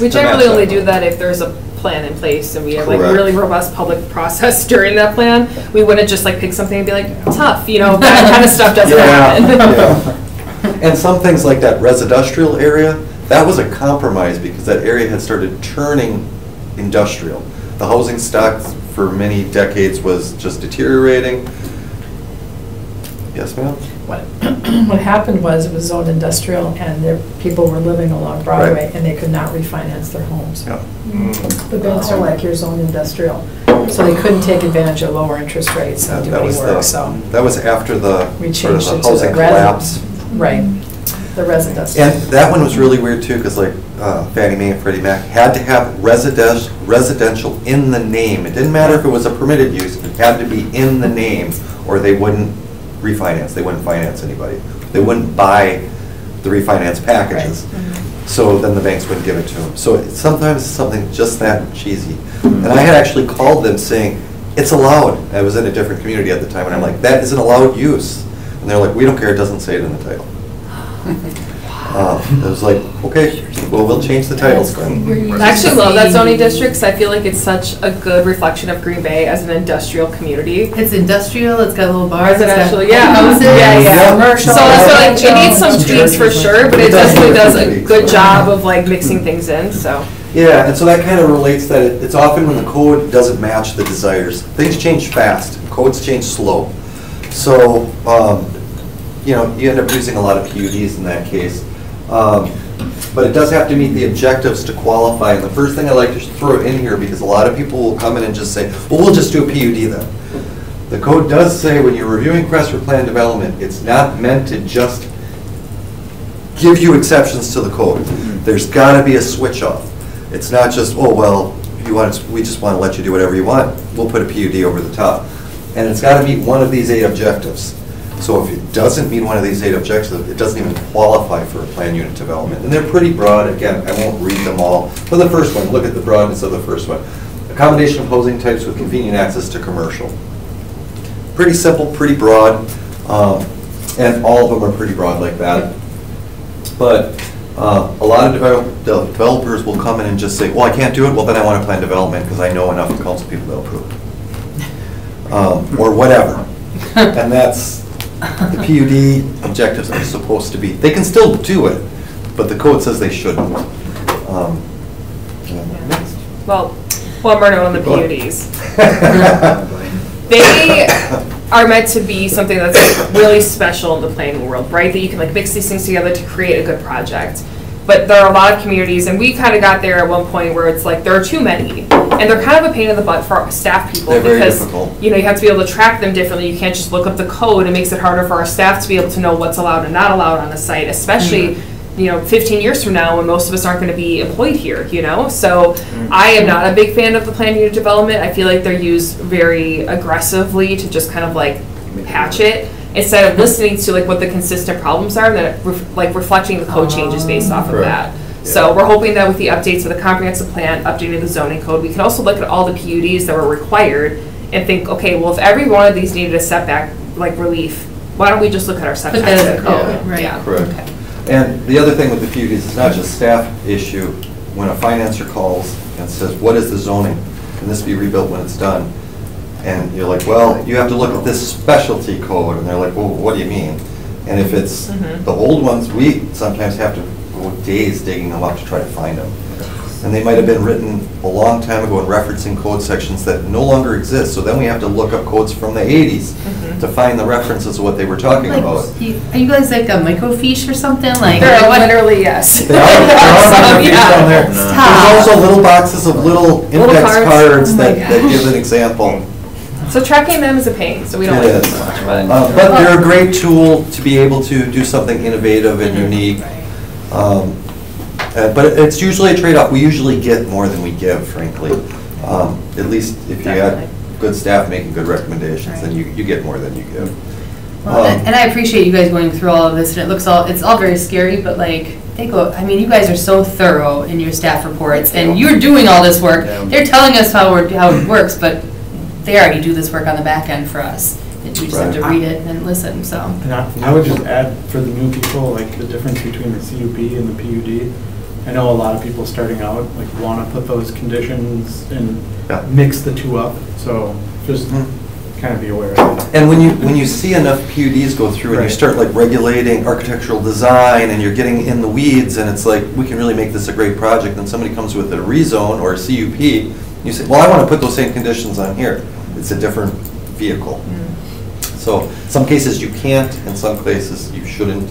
We to match generally only that. do that if there's a plan in place and we have like Correct. really robust public process during that plan. We wouldn't just like pick something and be like, tough, you know, that kind of stuff doesn't happen. Yeah. And some things like that residential area, that was a compromise because that area had started turning industrial. The housing stock for many decades was just deteriorating. Yes, ma'am? What happened was, it was zoned industrial, and people were living along Broadway, Right. and they could not refinance their homes. Yeah. The banks are like, you're zoned industrial, so they couldn't take advantage of lower interest rates and do That any was work, so. That was after the We sort of changed the it to housing the collapse. Right, the residential. And that one was really weird too, because like Fannie Mae and Freddie Mac had to have residential in the name. It didn't matter if it was a permitted use, it had to be in the name, or they wouldn't refinance, they wouldn't finance anybody. They wouldn't buy the refinance packages. So then the banks wouldn't give it to them. So sometimes it's something just that cheesy. And I had actually called them saying, it's allowed. I was in a different community at the time, and I'm like, that is an allowed use. And they're like, we don't care, it doesn't say it in the title. I was like, okay, well, we'll change the titles then. I actually love that zoning district because I feel like it's such a good reflection of Green Bay as an industrial community. It's industrial, it's got little bars, it's got Residential, yeah. houses. Yeah. Commercial. So like, it needs some residential. tweaks for sure, but it definitely does a good job of like mixing things in, so. Yeah, and so that kind of relates that it's often when the code doesn't match the desires. Things change fast, codes change slow. So, you know, you end up using a lot of PUDs in that case. But it does have to meet the objectives to qualify. And the first thing I like to throw in here, because a lot of people will come in and just say, well, we'll just do a PUD then. The code does say when you're reviewing requests for plan development, it's not meant to just give you exceptions to the code. There's got to be a switch off. It's not just, oh, well, we just want to let you do whatever you want. We'll put a PUD over the top. And it's got to meet one of these 8 objectives. So if it doesn't meet one of these 8 objectives, it doesn't even qualify for a plan unit development. And they're pretty broad. Again, I won't read them all. For the first one, look at the broadness of the first one. Accommodation of housing types with convenient access to commercial. Pretty simple, pretty broad, and all of them are pretty broad like that. But a lot of developers will come in and just say, well, I can't do it, well then I want a plan development because I know enough council people that'll approve it. Or whatever. And that's, the PUD objectives are supposed to be, they can still do it, but the code says they shouldn't. Well, one more note on the Go ahead. PUDs. They are meant to be something that's really special in the planning world, right? That you can like mix these things together to create a good project. But there are a lot of communities, and we kind of got there at one point where it's like there are too many, and they're kind of a pain in the butt for staff people. They're very because difficult. you know, you have to be able to track them differently. You can't just look up the code. It makes it harder for our staff to be able to know what's allowed and not allowed on the site, especially you know, 15 years from now when most of us aren't going to be employed here, you know? So I am not a big fan of the plan unit development. I feel like they're used very aggressively to just kind of like patch it instead of listening to like what the consistent problems are and then like reflecting the code changes based off of Correct. that. So we're hoping that with the updates of the comprehensive plan, updating the zoning code, we can also look at all the PUDs that were required and think, okay, well, if every one of these needed a setback, like relief, why don't we just look at our setbacks? that as a in code, code? right. Yeah. Correct. And the other thing with the PUDs, it's not just staff issue. When a financer calls and says, what is the zoning? Can this be rebuilt when it's done? And you're like, well, you have to look at this specialty code. And they're like, well, what do you mean? And if it's the old ones, we sometimes have to go days digging them up to try to find them. And they might have been written a long time ago in referencing code sections that no longer exist. So then we have to look up codes from the 80s to find the references of what they were talking about. Are you guys like a microfiche or something? Like, They're what? literally, yes. They are Yeah. down there. Stop. There's also little boxes of little index cards. cards Oh my that give an example. So tracking them is a pain, so we don't It like is. them much. But they're a great tool to be able to do something innovative and unique. But it's usually a trade-off. We usually get more than we give, frankly. At least if you have good staff making good recommendations, then you get more than you give. Well, and I appreciate you guys going through all of this, and it's all very scary, but like, I mean, you guys are so thorough in your staff reports, and you're doing all this work. They're telling us how it works, but they already do this work on the back end for us. We just have to read it and listen, so. And I would just add for the new people, like the difference between the CUP and the PUD. I know a lot of people starting out like want to put those conditions and mix the two up. So just kind of be aware of that. And when you see enough PUDs go through and you start like regulating architectural design and you're getting in the weeds and it's like, we can really make this a great project, and somebody comes with a rezone or a CUP, you say, well, I want to put those same conditions on here. It's a different vehicle. So some cases you can't, in some cases you shouldn't.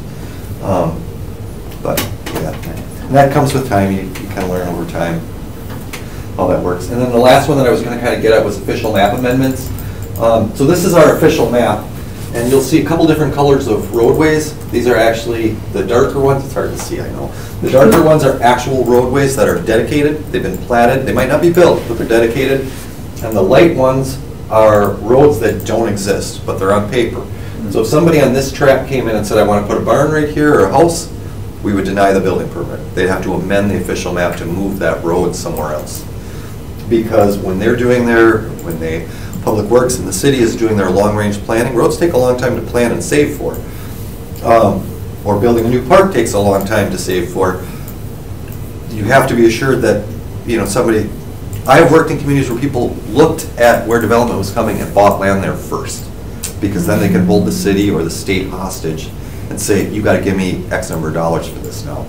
But yeah, and that comes with time. You kind of learn over time how that works. And then the last one that I was going to kind of get at was official map amendments. So this is our official map, and you'll see a couple different colors of roadways. These are actually the darker ones. It's hard to see, I know. The darker ones are actual roadways that are dedicated. They've been platted. They might not be built, but they're dedicated. And the light ones are roads that don't exist, but they're on paper. So if somebody on this track came in and said, I want to put a barn right here or a house, we would deny the building permit. They'd have to amend the official map to move that road somewhere else. Because when Public Works and the city is doing their long-range planning, roads take a long time to plan and save for. Or building a new park takes a long time to save for. You have to be assured that, I've worked in communities where people looked at where development was coming and bought land there first, because then they can hold the city or the state hostage and say, you got to give me X number of dollars for this now,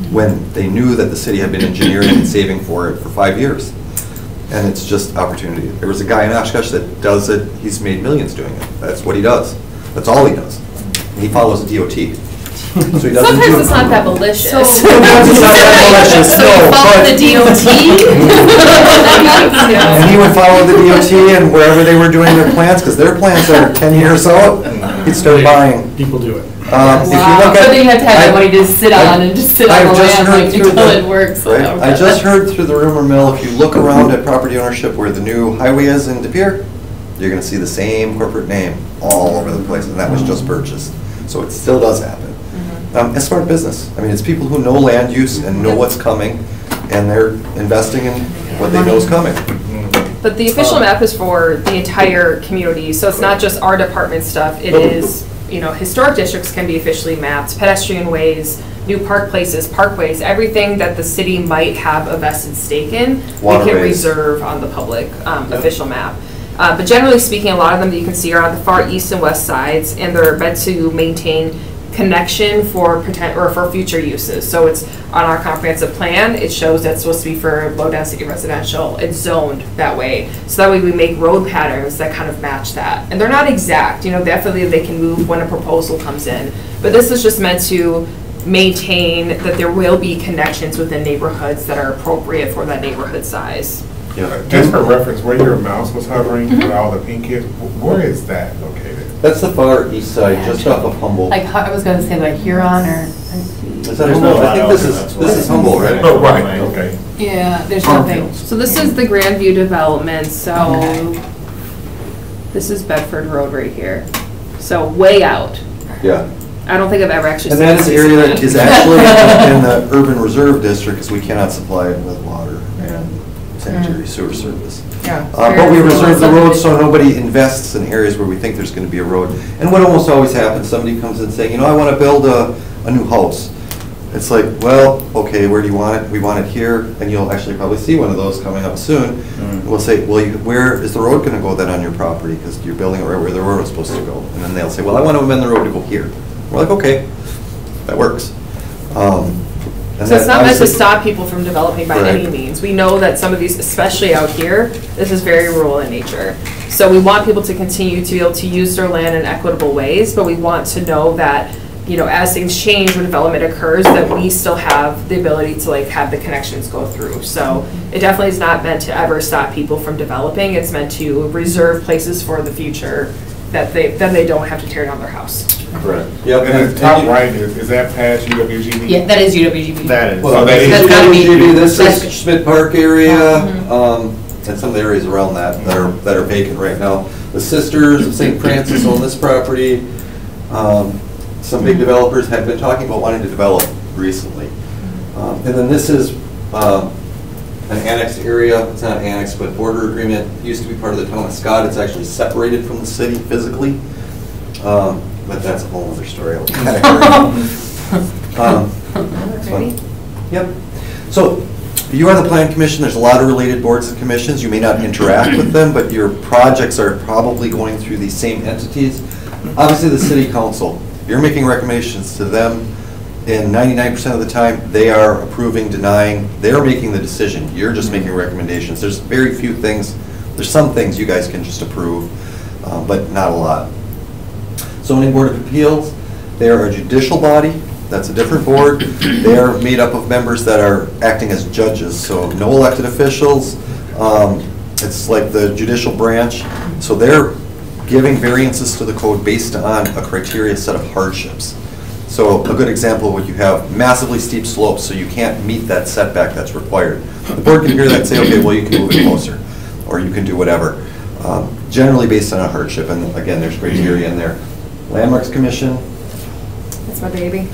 when they knew that the city had been engineering and saving for it for 5 years. And it's just opportunity. There was a guy in Oshkosh that does it. He's made millions doing it. That's what he does. That's all he does. And he follows the DOT. So he doesn't Sometimes it's not that malicious. Sometimes it's not that malicious, So you follow the DOT? And he would follow the DOT and wherever they were doing their plans, because their plans are 10 years out, he'd start buying. People do it. If you look at, So then you have to have somebody to sit on and just sit on I've the just land heard like through until the- it works. Right. I just heard through the rumor mill, if you look around at property ownership where the new highway is in De Pere, you're going to see the same corporate name all over the place, and that was just purchased. So it still does happen. It's smart business. I mean, it's people who know land use and know what's coming, and they're investing in what they know is coming. But the official map is for the entire community, so it's not just our department stuff. It is, historic districts can be officially mapped, pedestrian ways, new park places, parkways, everything that the city might have a vested stake in, we can Waterways. reserve on the public official map. But generally speaking, a lot of them that you can see are on the far east and west sides, and they're meant to maintain connection for future uses. So it's on our comprehensive plan, it shows that's supposed to be for low density residential. It's zoned that way. So that way we make road patterns that kind of match that. And they're not exact, definitely they can move when a proposal comes in. But this is just meant to maintain that there will be connections within neighborhoods that are appropriate for that neighborhood size. Just for reference, where your mouse was hovering, where all the pink is, where is that located? That's the far east side, just off of Humboldt. Like, I was gonna say like Huron or. Is that Humboldt? I think this is Humboldt, right? Oh, right, okay. Yeah, there's nothing. So this is the Grandview development, so this is Bedford Road right here. So way out. Yeah. I don't think I've ever actually And seen that is a the area that CCN. is actually in the urban reserve district, because we cannot supply it with water and sanitary sewer service. Yeah. But we reserve the roads so nobody invests in areas where we think there's gonna be a road. And what almost always happens, somebody comes in saying, you know, I wanna build a new house. It's like, well, okay, where do you want it? We want it here, and you'll actually probably see one of those coming up soon. We'll say, well, where is the road gonna go then on your property? Because you're building it right where the road is supposed to go. And then they'll say, well, I want to amend the road to go here. We're like, okay, that works. So it's not meant to stop people from developing by any means. We know that some of these, especially out here, this is very rural in nature. So we want people to continue to be able to use their land in equitable ways, but we want to know that, you know, as things change, when development occurs, that we still have the ability to like have the connections go through. So it definitely is not meant to ever stop people from developing. It's meant to reserve places for the future that they don't have to tear down their house. Correct. Yep. And the top right, is that past UWGB? Yeah, that is UWGB. That is. Well, that is- That's gotta be- UWGB, this that's- is Schmidt Park area, and some of the areas around that that are vacant right now. The Sisters of St. Francis own this property. Some big developers have been talking about wanting to develop recently. And then this is an annexed area. It's not annexed, but border agreement. It used to be part of the town of Scott. It's actually separated from the city physically. But that's a whole other story. Yep. So you are the Plan Commission. There's a lot of related boards and commissions. You may not interact with them, but your projects are probably going through these same entities. Obviously, the City Council, you're making recommendations to them, and 99% of the time, they are approving, denying, they're making the decision. You're just making recommendations. There's very few things, there's some things you guys can just approve, but not a lot. Zoning Board of Appeals, they are a judicial body. That's a different board. They are made up of members that are acting as judges, so no elected officials. It's like the judicial branch. So they're giving variances to the code based on a criteria set of hardships. So a good example would you have massively steep slopes, so you can't meet that setback that's required. The board can hear that and say, okay, well, you can move it closer, or you can do whatever. Generally based on a hardship, and again, there's criteria in there. Landmarks Commission. That's my baby.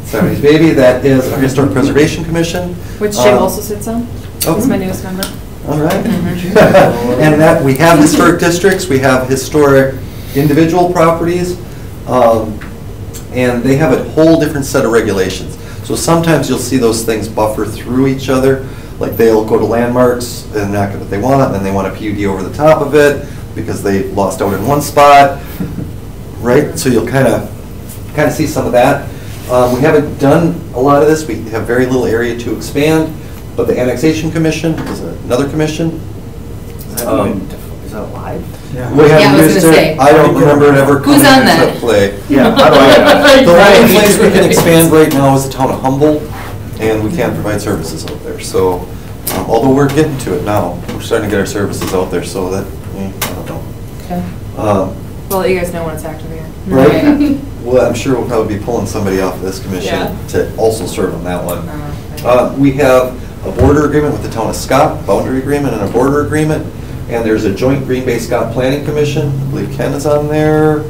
Somebody's baby, that is our Historic Preservation Commission. Which Jim also sits on. Oh. It's my newest member. All right. And that, we have historic districts, we have historic individual properties, and they have a whole different set of regulations. So sometimes you'll see those things buffer through each other, like they'll go to landmarks and not get what they want, and then they want a PUD over the top of it because they lost out in one spot, right? So you'll kind of see some of that. We haven't done a lot of this. We have very little area to expand, but the Annexation Commission is another commission. Is that live? We Yeah, I haven't was used gonna it. say. I don't remember it ever Who's coming on that? into play. Yeah, how do I? The only place we can expand right now is the town of Humboldt, and we can't provide services out there. So, although we're getting to it now, we're starting to get our services out there, so that, I don't know. Okay. We'll let you guys know when it's active again. Right? Well, I'm sure we'll probably be pulling somebody off of this commission Yeah. to also serve on that one. Okay. We have a border agreement with the town of Scott, boundary agreement and a border agreement, and there's a joint Green Bay Scott Planning Commission. I believe Ken is on there.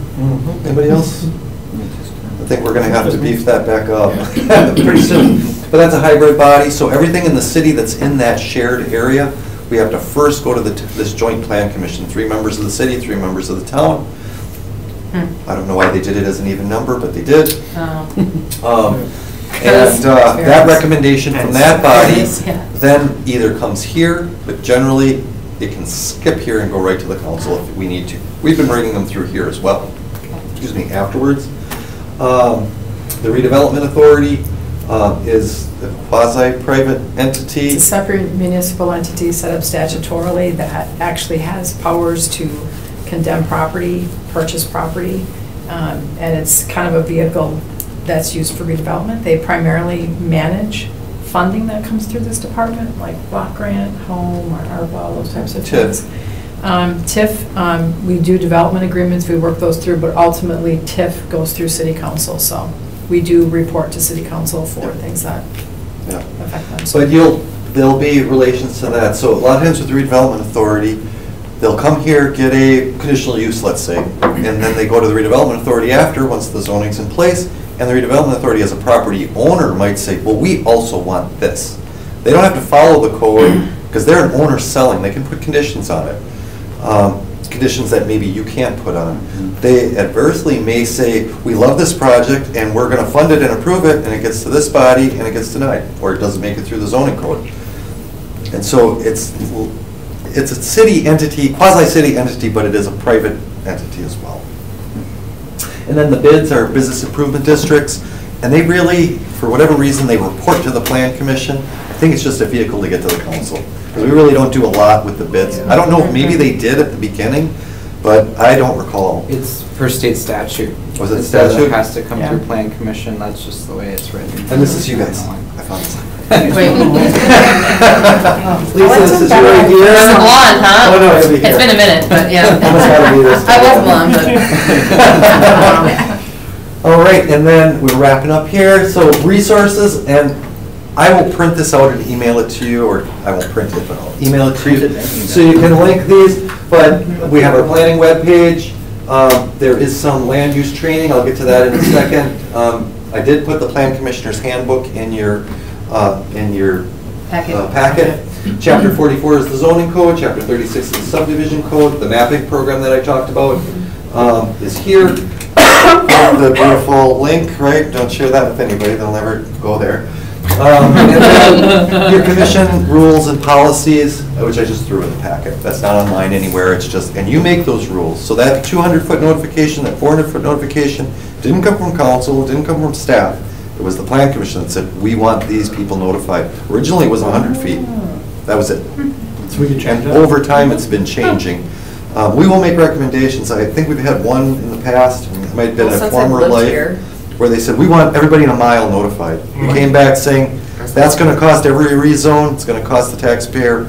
Anybody else? I think we're gonna have to beef that back up pretty soon. But that's a hybrid body, so everything in the city that's in that shared area, we have to first go to this joint plan commission. 3 members of the city, 3 members of the town. I don't know why they did it as an even number, but they did. And that recommendation from that body then either comes here, but generally it can skip here and go right to the council if we need to. We've been bringing them through here as well, excuse me, afterwards. The Redevelopment Authority is a quasi-private entity. It's a separate municipal entity set up statutorily that actually has powers to condemn property, purchase property, and it's kind of a vehicle that's used for redevelopment. They primarily manage funding that comes through this department, like block grant, home, or ARPA, those types of things. TIF, we do development agreements, we work those through, but ultimately TIF goes through city council, so we do report to city council for things that affect them. But there'll be relations to that. So a lot of times with the Redevelopment Authority, they'll come here, get a conditional use, let's say, and then they go to the Redevelopment Authority after, once the zoning's in place, and the redevelopment authority as a property owner might say, well, we also want this. They don't have to follow the code, because they're an owner selling, they can put conditions on it. Conditions that maybe you can't put on. They adversely may say, we love this project and we're going to fund it and approve it, and it gets to this body and it gets denied, or it doesn't make it through the zoning code. And so it's a city entity, quasi-city entity, but it is a private entity as well. And then the bids are business improvement districts, and they really, for whatever reason, they report to the Plan Commission. I think it's just a vehicle to get to the council, because we really don't do a lot with the bids. I don't know if maybe they did at the beginning, but I don't recall. It's per state statute. Was it It says statute? It has to come Yeah. through Plan Commission, that's just the way it's written. And this is you guys. I found this. Wait. Lisa, this is your idea? You're the blonde, huh? Oh, no, it'll be It's here. been a minute, but yeah. Almost gotta be this. I was blonde, but. All right, and then we're wrapping up here. So resources, and I will print this out and email it to you, or I won't print it, but I'll email it to you. So you can link these, but we have our planning webpage. There is some land use training. I'll get to that in a second. I did put the Plan Commissioner's Handbook in your packet. Chapter 44 is the zoning code, chapter 36 is the subdivision code, the mapping program that I talked about is here. The beautiful link, right? Don't share that with anybody, they'll never go there. And then your commission rules and policies, which I just threw in the packet. That's not online anywhere, it's just, and you make those rules. So that 200-foot notification, that 400-foot notification didn't come from council, didn't come from staff. It was the Plan Commission that said, we want these people notified. Originally, it was 100 feet. That was it. So we can change And that? over time, it's been changing. We will make recommendations. I think we've had one in the past, it might have been Well, a since I've former lived life, here. where they said, we want everybody in a mile notified. We came back saying, that's gonna cost every rezone, it's gonna cost the taxpayer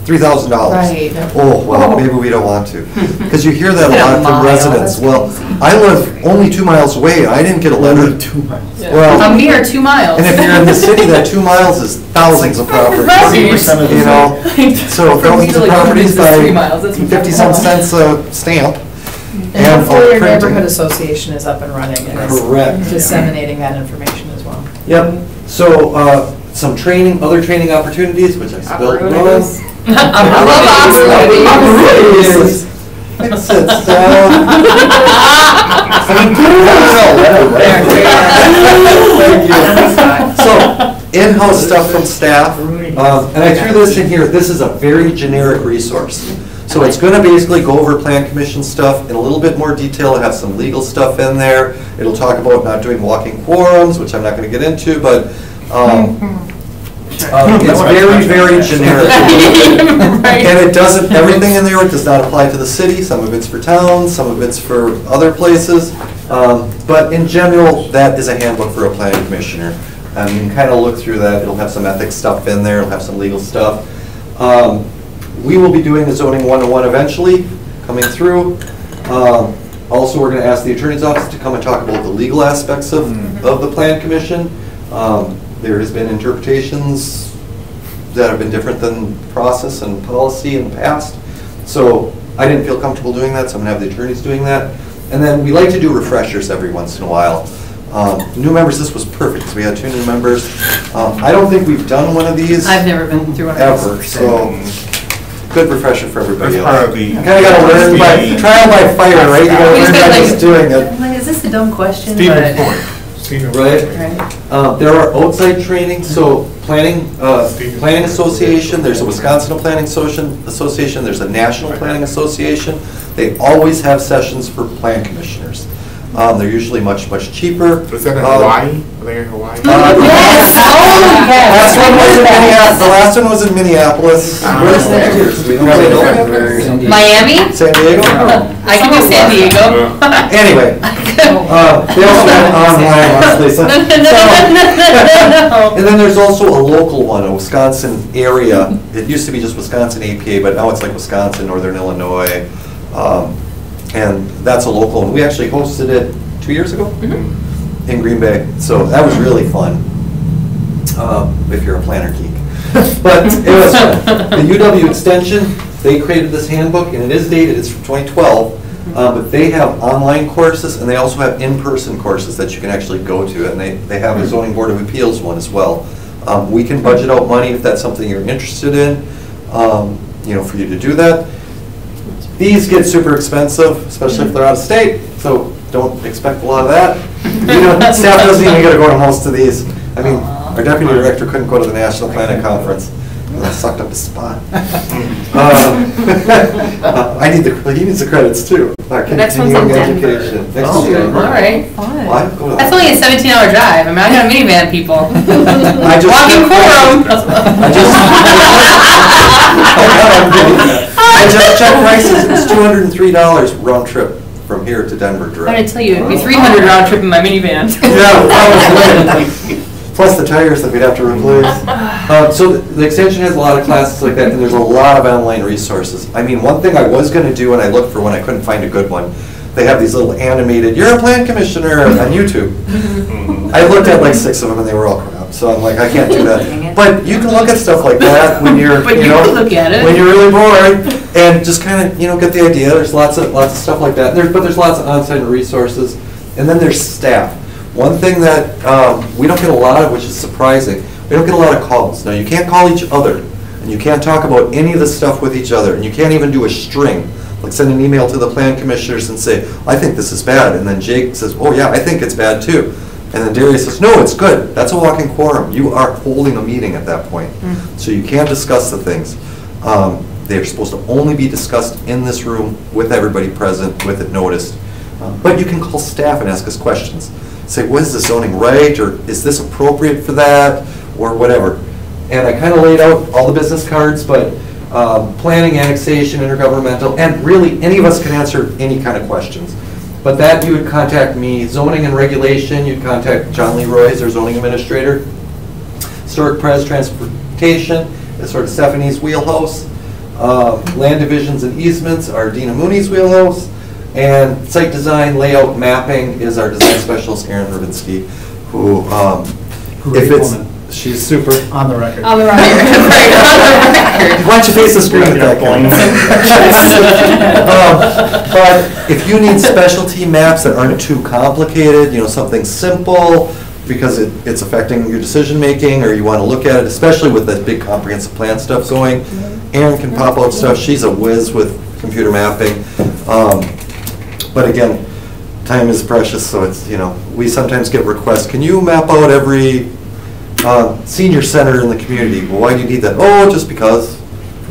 $3,000. Right. Oh, well, maybe we don't want to. Because you hear that a Yeah, lot from mile, residents. that's Well, crazy. I live only 2 miles away, and I didn't get a letter. 2 miles. A Well, mere 2 miles. and if you're in the city, that 2 miles is thousands of properties. Right. 40% of the You know, so For me thousands to, of like, properties use this 3 by miles, that's 50-some cents a stamp. And hopefully your printing. neighborhood association is up and running and is Correct. disseminating that information as well. Yep, so, some training, other training opportunities, which I spelled wrong. Opportunities. I Opportunities. Fix it, Thank you. So, in-house stuff from staff, and I threw this in here, this is a very generic resource. So it's gonna basically go over Plan Commission stuff in a little bit more detail, it'll have some legal stuff in there. It'll talk about not doing walking quorums, which I'm not gonna get into, but, it's very, very generic. And it doesn't, everything in there does not apply to the city, some of it's for towns, some of it's for other places. But in general, that is a handbook for a planning commissioner. You can kind of look through that, it'll have some ethics stuff in there, it'll have some legal stuff. We will be doing the zoning 101 eventually, coming through. Also, we're gonna ask the attorney's office to come and talk about the legal aspects of the plan commission. There has been interpretations that have been different than process and policy in the past. So I didn't feel comfortable doing that, so I'm gonna have the attorneys doing that. And then we like to do refreshers every once in a while. New members, this was perfect, because we had 2 new members. I don't think we've done one of these I've never been through one of those. ever, so good refresher for everybody That's else. part of the. You kinda gotta learn by, trial by fire, right? You gotta We learn just by gotta, just doing it. I'm like, is this a dumb question? Stephen But- Point. Stephen Right. Right. There are outside training, so planning association, there's a Wisconsin Planning Association, there's a National Planning Association. They always have sessions for plan commissioners. They're usually much, much cheaper. Was that in Hawaii? Are they in Hawaii? Yes! Oh, yes! Last one was in Minneapolis. The last one was in Minneapolis. Where's next year's? We don't really know. Very- Miami? San Diego? I can do San Diego. Anyway, they also have online, honestly. So- No. And then there's also a local one, a Wisconsin area. It used to be just Wisconsin APA, but now it's like Wisconsin, Northern Illinois. And that's a local one. We actually hosted it 2 years ago in Green Bay. So that was really fun, if you're a planner geek. But it was fun. The UW Extension, they created this handbook, and it is dated, it's from 2012. But they have online courses, and they also have in-person courses that you can actually go to, and they have a zoning board of appeals one as well. We can budget out money if that's something you're interested in, for you to do that. These get super expensive, especially if they're out of state, so don't expect a lot of that. Staff doesn't even get to go to most of these. I mean, our deputy director couldn't go to the National Planning Conference. That sucked up his spot. He needs the credits too. Next one's in Denver. Education. Next Oh, one's Denver. all right. Well, I'd go to That's that. only a 17-hour drive. I mean, I got a minivan, people. I just- Walking quorum. I just checked prices. It's $203 round trip from here to Denver I'm direct. gonna tell you, it'd be 300 round trip in my minivan. Yeah, probably. Plus the tires that we'd have to replace. So the extension has a lot of classes like that, and there's a lot of online resources. I mean, one thing I was going to do, and I looked for one, I couldn't find a good one. They have these little animated, you're a plan commissioner on YouTube. I looked at like 6 of them, and they were all crap. So I'm like, I can't do that. But you can look at stuff like that when you're, But you can look at it. when you're really bored, and just kind of, get the idea. There's lots of stuff like that. But there's lots of on-site resources, and then there's staff. One thing that we don't get a lot of, which is surprising, we don't get a lot of calls. Now, you can't call each other, and you can't talk about any of this stuff with each other, and you can't even do a string, like send an email to the plan commissioners and say, I think this is bad, and then Jake says, oh yeah, I think it's bad too. And then Darius says, no, it's good. That's a walking quorum. You are holding a meeting at that point. So you can't discuss the things. They're supposed to only be discussed in this room with everybody present, with it noticed. But you can call staff and ask us questions. Say, was the zoning right, or is this appropriate for that, or whatever. And I kind of laid out all the business cards, but planning, annexation, intergovernmental, and really any of us can answer any kind of questions. But that you would contact me. Zoning and regulation, you'd contact John Leroy, our zoning administrator. Historic pres transportation is sort of Stephanie's wheelhouse. Land divisions and easements are Dina Mooney's wheelhouse. And site design, layout, mapping is our design specialist, Erin Rubinsky, who, Great woman. she's super. On the record. On the right. Why don't you face the screen at that point? But if you need specialty maps that aren't too complicated, something simple, because it's affecting your decision-making, or you want to look at it, especially with that big comprehensive plan stuff going, Erin can pop out stuff. She's a whiz with computer mapping. But again, time is precious, so it's, we sometimes get requests, can you map out every senior center in the community? Well, why do you need that? Oh, just because.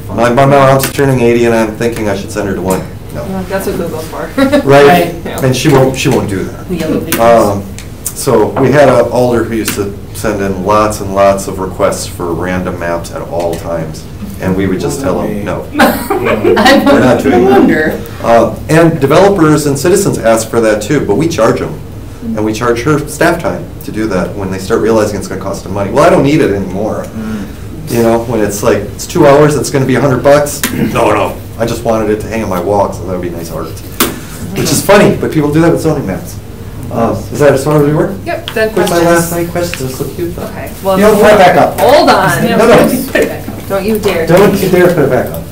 My mom's turning 80 and I'm thinking I should send her to one. No. That's what Google's for. Right? Yeah. And she won't do that. The yellow pages. So we had an alder who used to send in lots and lots of requests for random maps at all times. And we would just tell them, no. We're not doing that. And developers and citizens ask for that too, but we charge them. And we charge her staff time to do that when they start realizing it's going to cost them money. Well, I don't need it anymore. When it's like, it's 2 hours, it's going to be $100. No, I just wanted it to hang on my wall, so that would be nice art. Which is funny, but people do that with zoning maps. Is that as far as we were? Yep, done With my last questions. 9 questions, they're so cute. Okay, well. You don't put it back up. Hold on. No, no. Don't you dare. Don't you dare put it back up.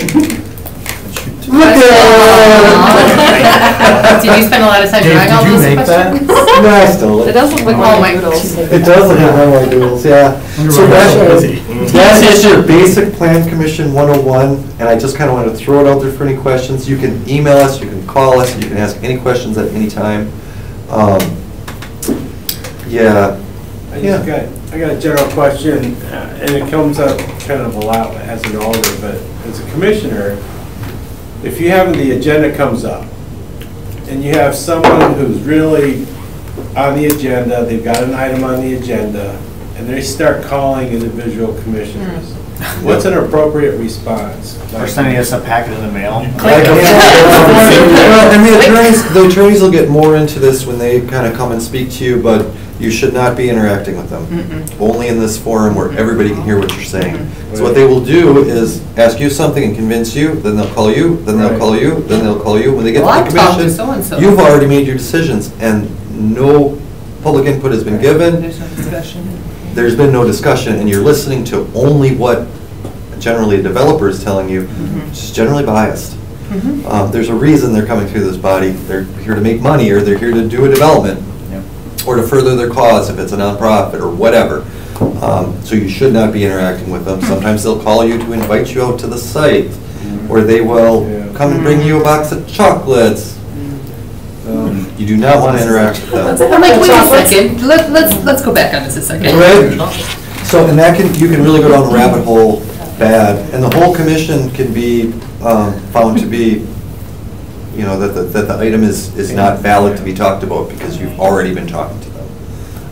Did you spend a lot of time drawing all those questions? No, I stole It it. does look like Oh my my noodles. It does look like my doodles, yeah. So that's just your basic plan commission 101, and I just kind of wanted to throw it out there for any questions. You can email us, you can call us, you can ask any questions at any time. Yeah. I got a general question, and it comes up kind of a lot as an alder, but as a commissioner, if you have the agenda comes up, and you have someone who's really on the agenda, they've got an item on the agenda, and they start calling individual commissioners, what's an appropriate response? Or sending us a packet in the mail. And the attorneys will get more into this when they kind of come and speak to you, but you should not be interacting with them. Only in this forum where everybody can hear what you're saying. So what they will do is ask you something and convince you, then they'll call you, then they'll call you, then they'll call you. When they get Well, to I the talked to commission, so-and-so. you've already made your decisions, and no public input has been given. There's no discussion. There's been no discussion, and you're listening to only what generally a developer is telling you, which is generally biased. There's a reason they're coming through this body. They're here to make money, or they're here to do a development, or to further their cause if it's a nonprofit or whatever. So you should not be interacting with them. Sometimes they'll call you to invite you out to the site, or they will come and bring you a box of chocolates. You do not want to interact with them. I'm like, wait a second, let's go back on this a second. Right? So, and that you can really go down the rabbit hole bad, and the whole commission can be found to be, that the item is not valid to be talked about because you've already been talking to them.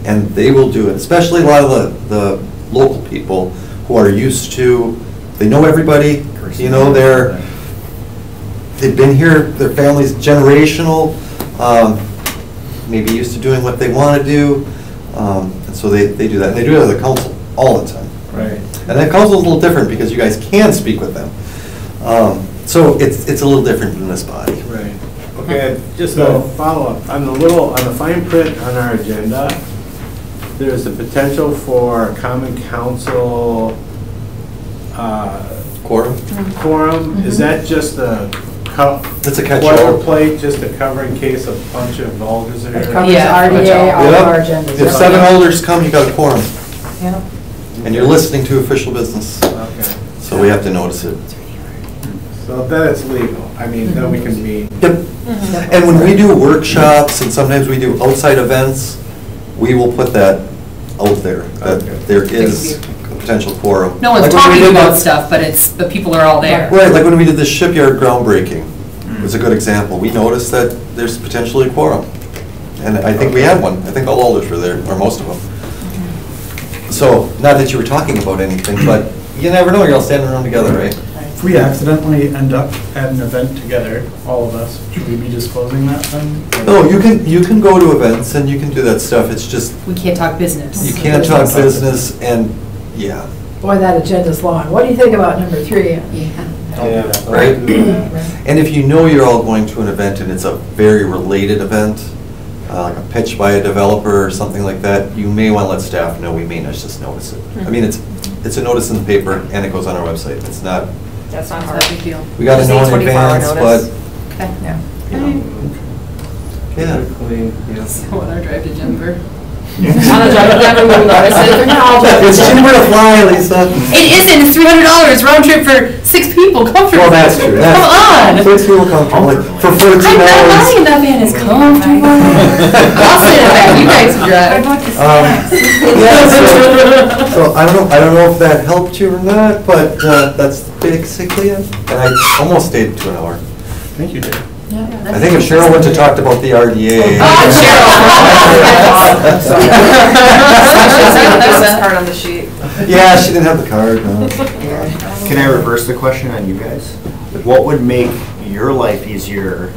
And they will do it, especially a lot of the local people who are used to, they know everybody, they've been here, their family's generational, maybe used to doing what they want to do, and so they do that. And they do it at the council all the time. Right. And that council is a little different because you guys can speak with them. So it's a little different than this body. Right. Okay, just a follow-up. On the fine print on our agenda, there's the potential for common council Quorum? Is that just a It's a catch-all. boilerplate, just to cover in case a bunch of alders are It here? covers Yeah, RDA, all of Yep. our agendas. If 7 alders come, you got a quorum, Yep. and you're listening to official business, Okay. so we have to notice it. So then it's legal. I mean, then we can meet. Yep. And when we do workshops, and sometimes we do outside events, we will put that out there, that there is a potential quorum. No one's Like when we talking did about the- stuff, but the people are all there. Right, like when we did the shipyard groundbreaking, it was a good example. We noticed that there's potentially a quorum. And I think we had one. I think all alders were there, or most of them. So, not that you were talking about anything, but you never know, you're all standing around together, right? If we accidentally end up at an event together, all of us, should we be disclosing that then? No, you can go to events and you can do that stuff. It's just, We can't talk business. you can't talk business and, yeah, Boy, that agenda's long. What do you think about number 3? Yeah. right? And if you know you're all going to an event and it's a very related event, like a pitch by a developer or something like that, you may want to let staff know. We may not just notice it. I mean, it's a notice in the paper and it goes on our website. It's not, That's not It's hard. not a big deal. we got to Just know need in 24-hour advance, but, notice. Okay. Yeah. you know. Yeah. So on our drive to Denver. On the drive, never moving notices. It's cheaper to fly, Lisa. It isn't, it's $300 round trip for 6 people, comfortable. Well, that's true. Come on. 6 people comfortable, like, for $14. I'm not lying, that van is comfortable. I'll sit in the back, you guys can drive. Yeah, so I don't know if that helped you or not, but that's basically it. And I almost stayed to an hour. Thank you, Dave. I think if Cheryl went to talk about the RDA. There's this card on the sheet. Yeah, she didn't have the card, no. Can I reverse the question on you guys? What would make your life easier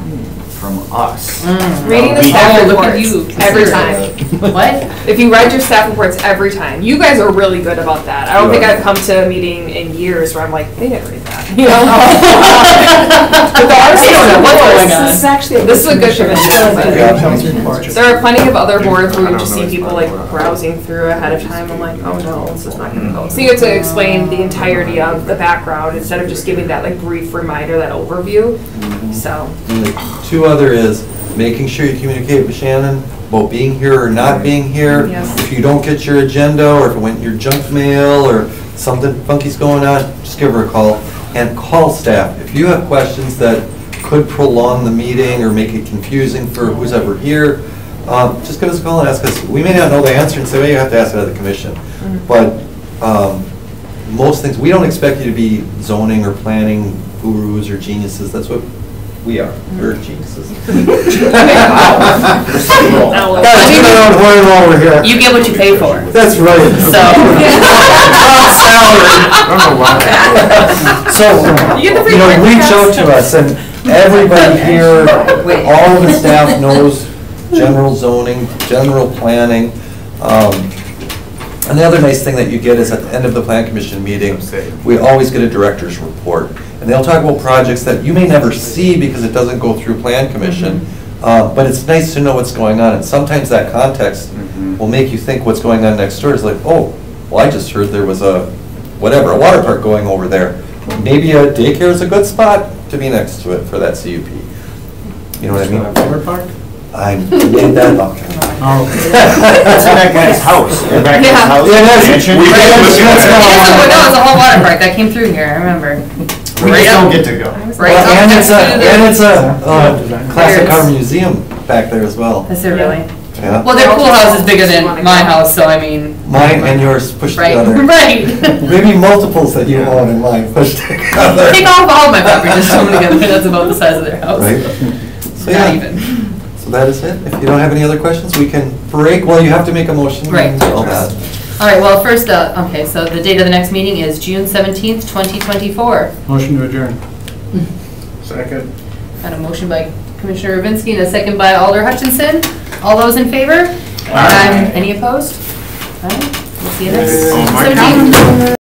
from us? Reading the We- staff Oh, look at reports you. every time. What? If you read your staff reports every time, you guys are really good about that. I don't think I've come to a meeting in years where I'm like, they didn't read that. You know? But there are They don't know what's some going boards. on. This is actually. This is a good commission, but commission. there are plenty of other boards where you just see people like browsing through ahead of time. I'm like, oh no, this is not gonna go. So you get to explain the entirety of the background instead of just giving that like brief reminder, that overview. So, And the 2 other is making sure you communicate with Shannon about being here or not being here. Yes. If you don't get your agenda, or if it went in your junk mail, or something funky's going on, just give her a call. And call staff. If you have questions that could prolong the meeting or make it confusing for who's ever here, just give us a call and ask us. We may not know the answer and say, well, you have to ask it at the commission. But most things, we don't expect you to be zoning or planning gurus or geniuses. That's what we are. We're geniuses. Over here. You get what you pay for. That's right. So, You get the free reach breakfast. out to us, and everybody here, all of the staff knows general zoning, general planning. And the other nice thing that you get is at the end of the plan commission meeting, we always get a director's report. And they'll talk about projects that you may never see because it doesn't go through plan commission. But it's nice to know what's going on, and sometimes that context will make you think what's going on next door is like, oh, well, I just heard there was a water park going over there. maybe a daycare is a good spot to be next to it for that CUP. You know what I mean? Ford Park? I made that up. Oh. That's in that guy's house. In that guy's Yeah. house. Yeah, that's- Mansion. we Right. can't- No, it's a whole water park, that came through here, I remember. We Right just up- don't get to go. Right Well, up and next it's a, to the- and it's a Design. classic car There's- museum back there as well. Is there really? Yeah. Well, their pool house is bigger than my house, so I mean. Mine and yours pushed Right, together. right. Maybe multiples that you own and mine pushed together. Take off all my property, just throw them together, that's about the size of their house. Right? So Not yeah, even. so that is it. If you don't have any other questions, we can break. Well, you have to make a motion. Right. and all that. All right, well, first, okay, so the date of the next meeting is June 17th, 2024. Motion to adjourn. Second. And a motion by Commissioner Rubinsky and a second by Alder Hutchinson. All those in favor? Aye. Any opposed? All right, we'll see you next Oh, my 17th.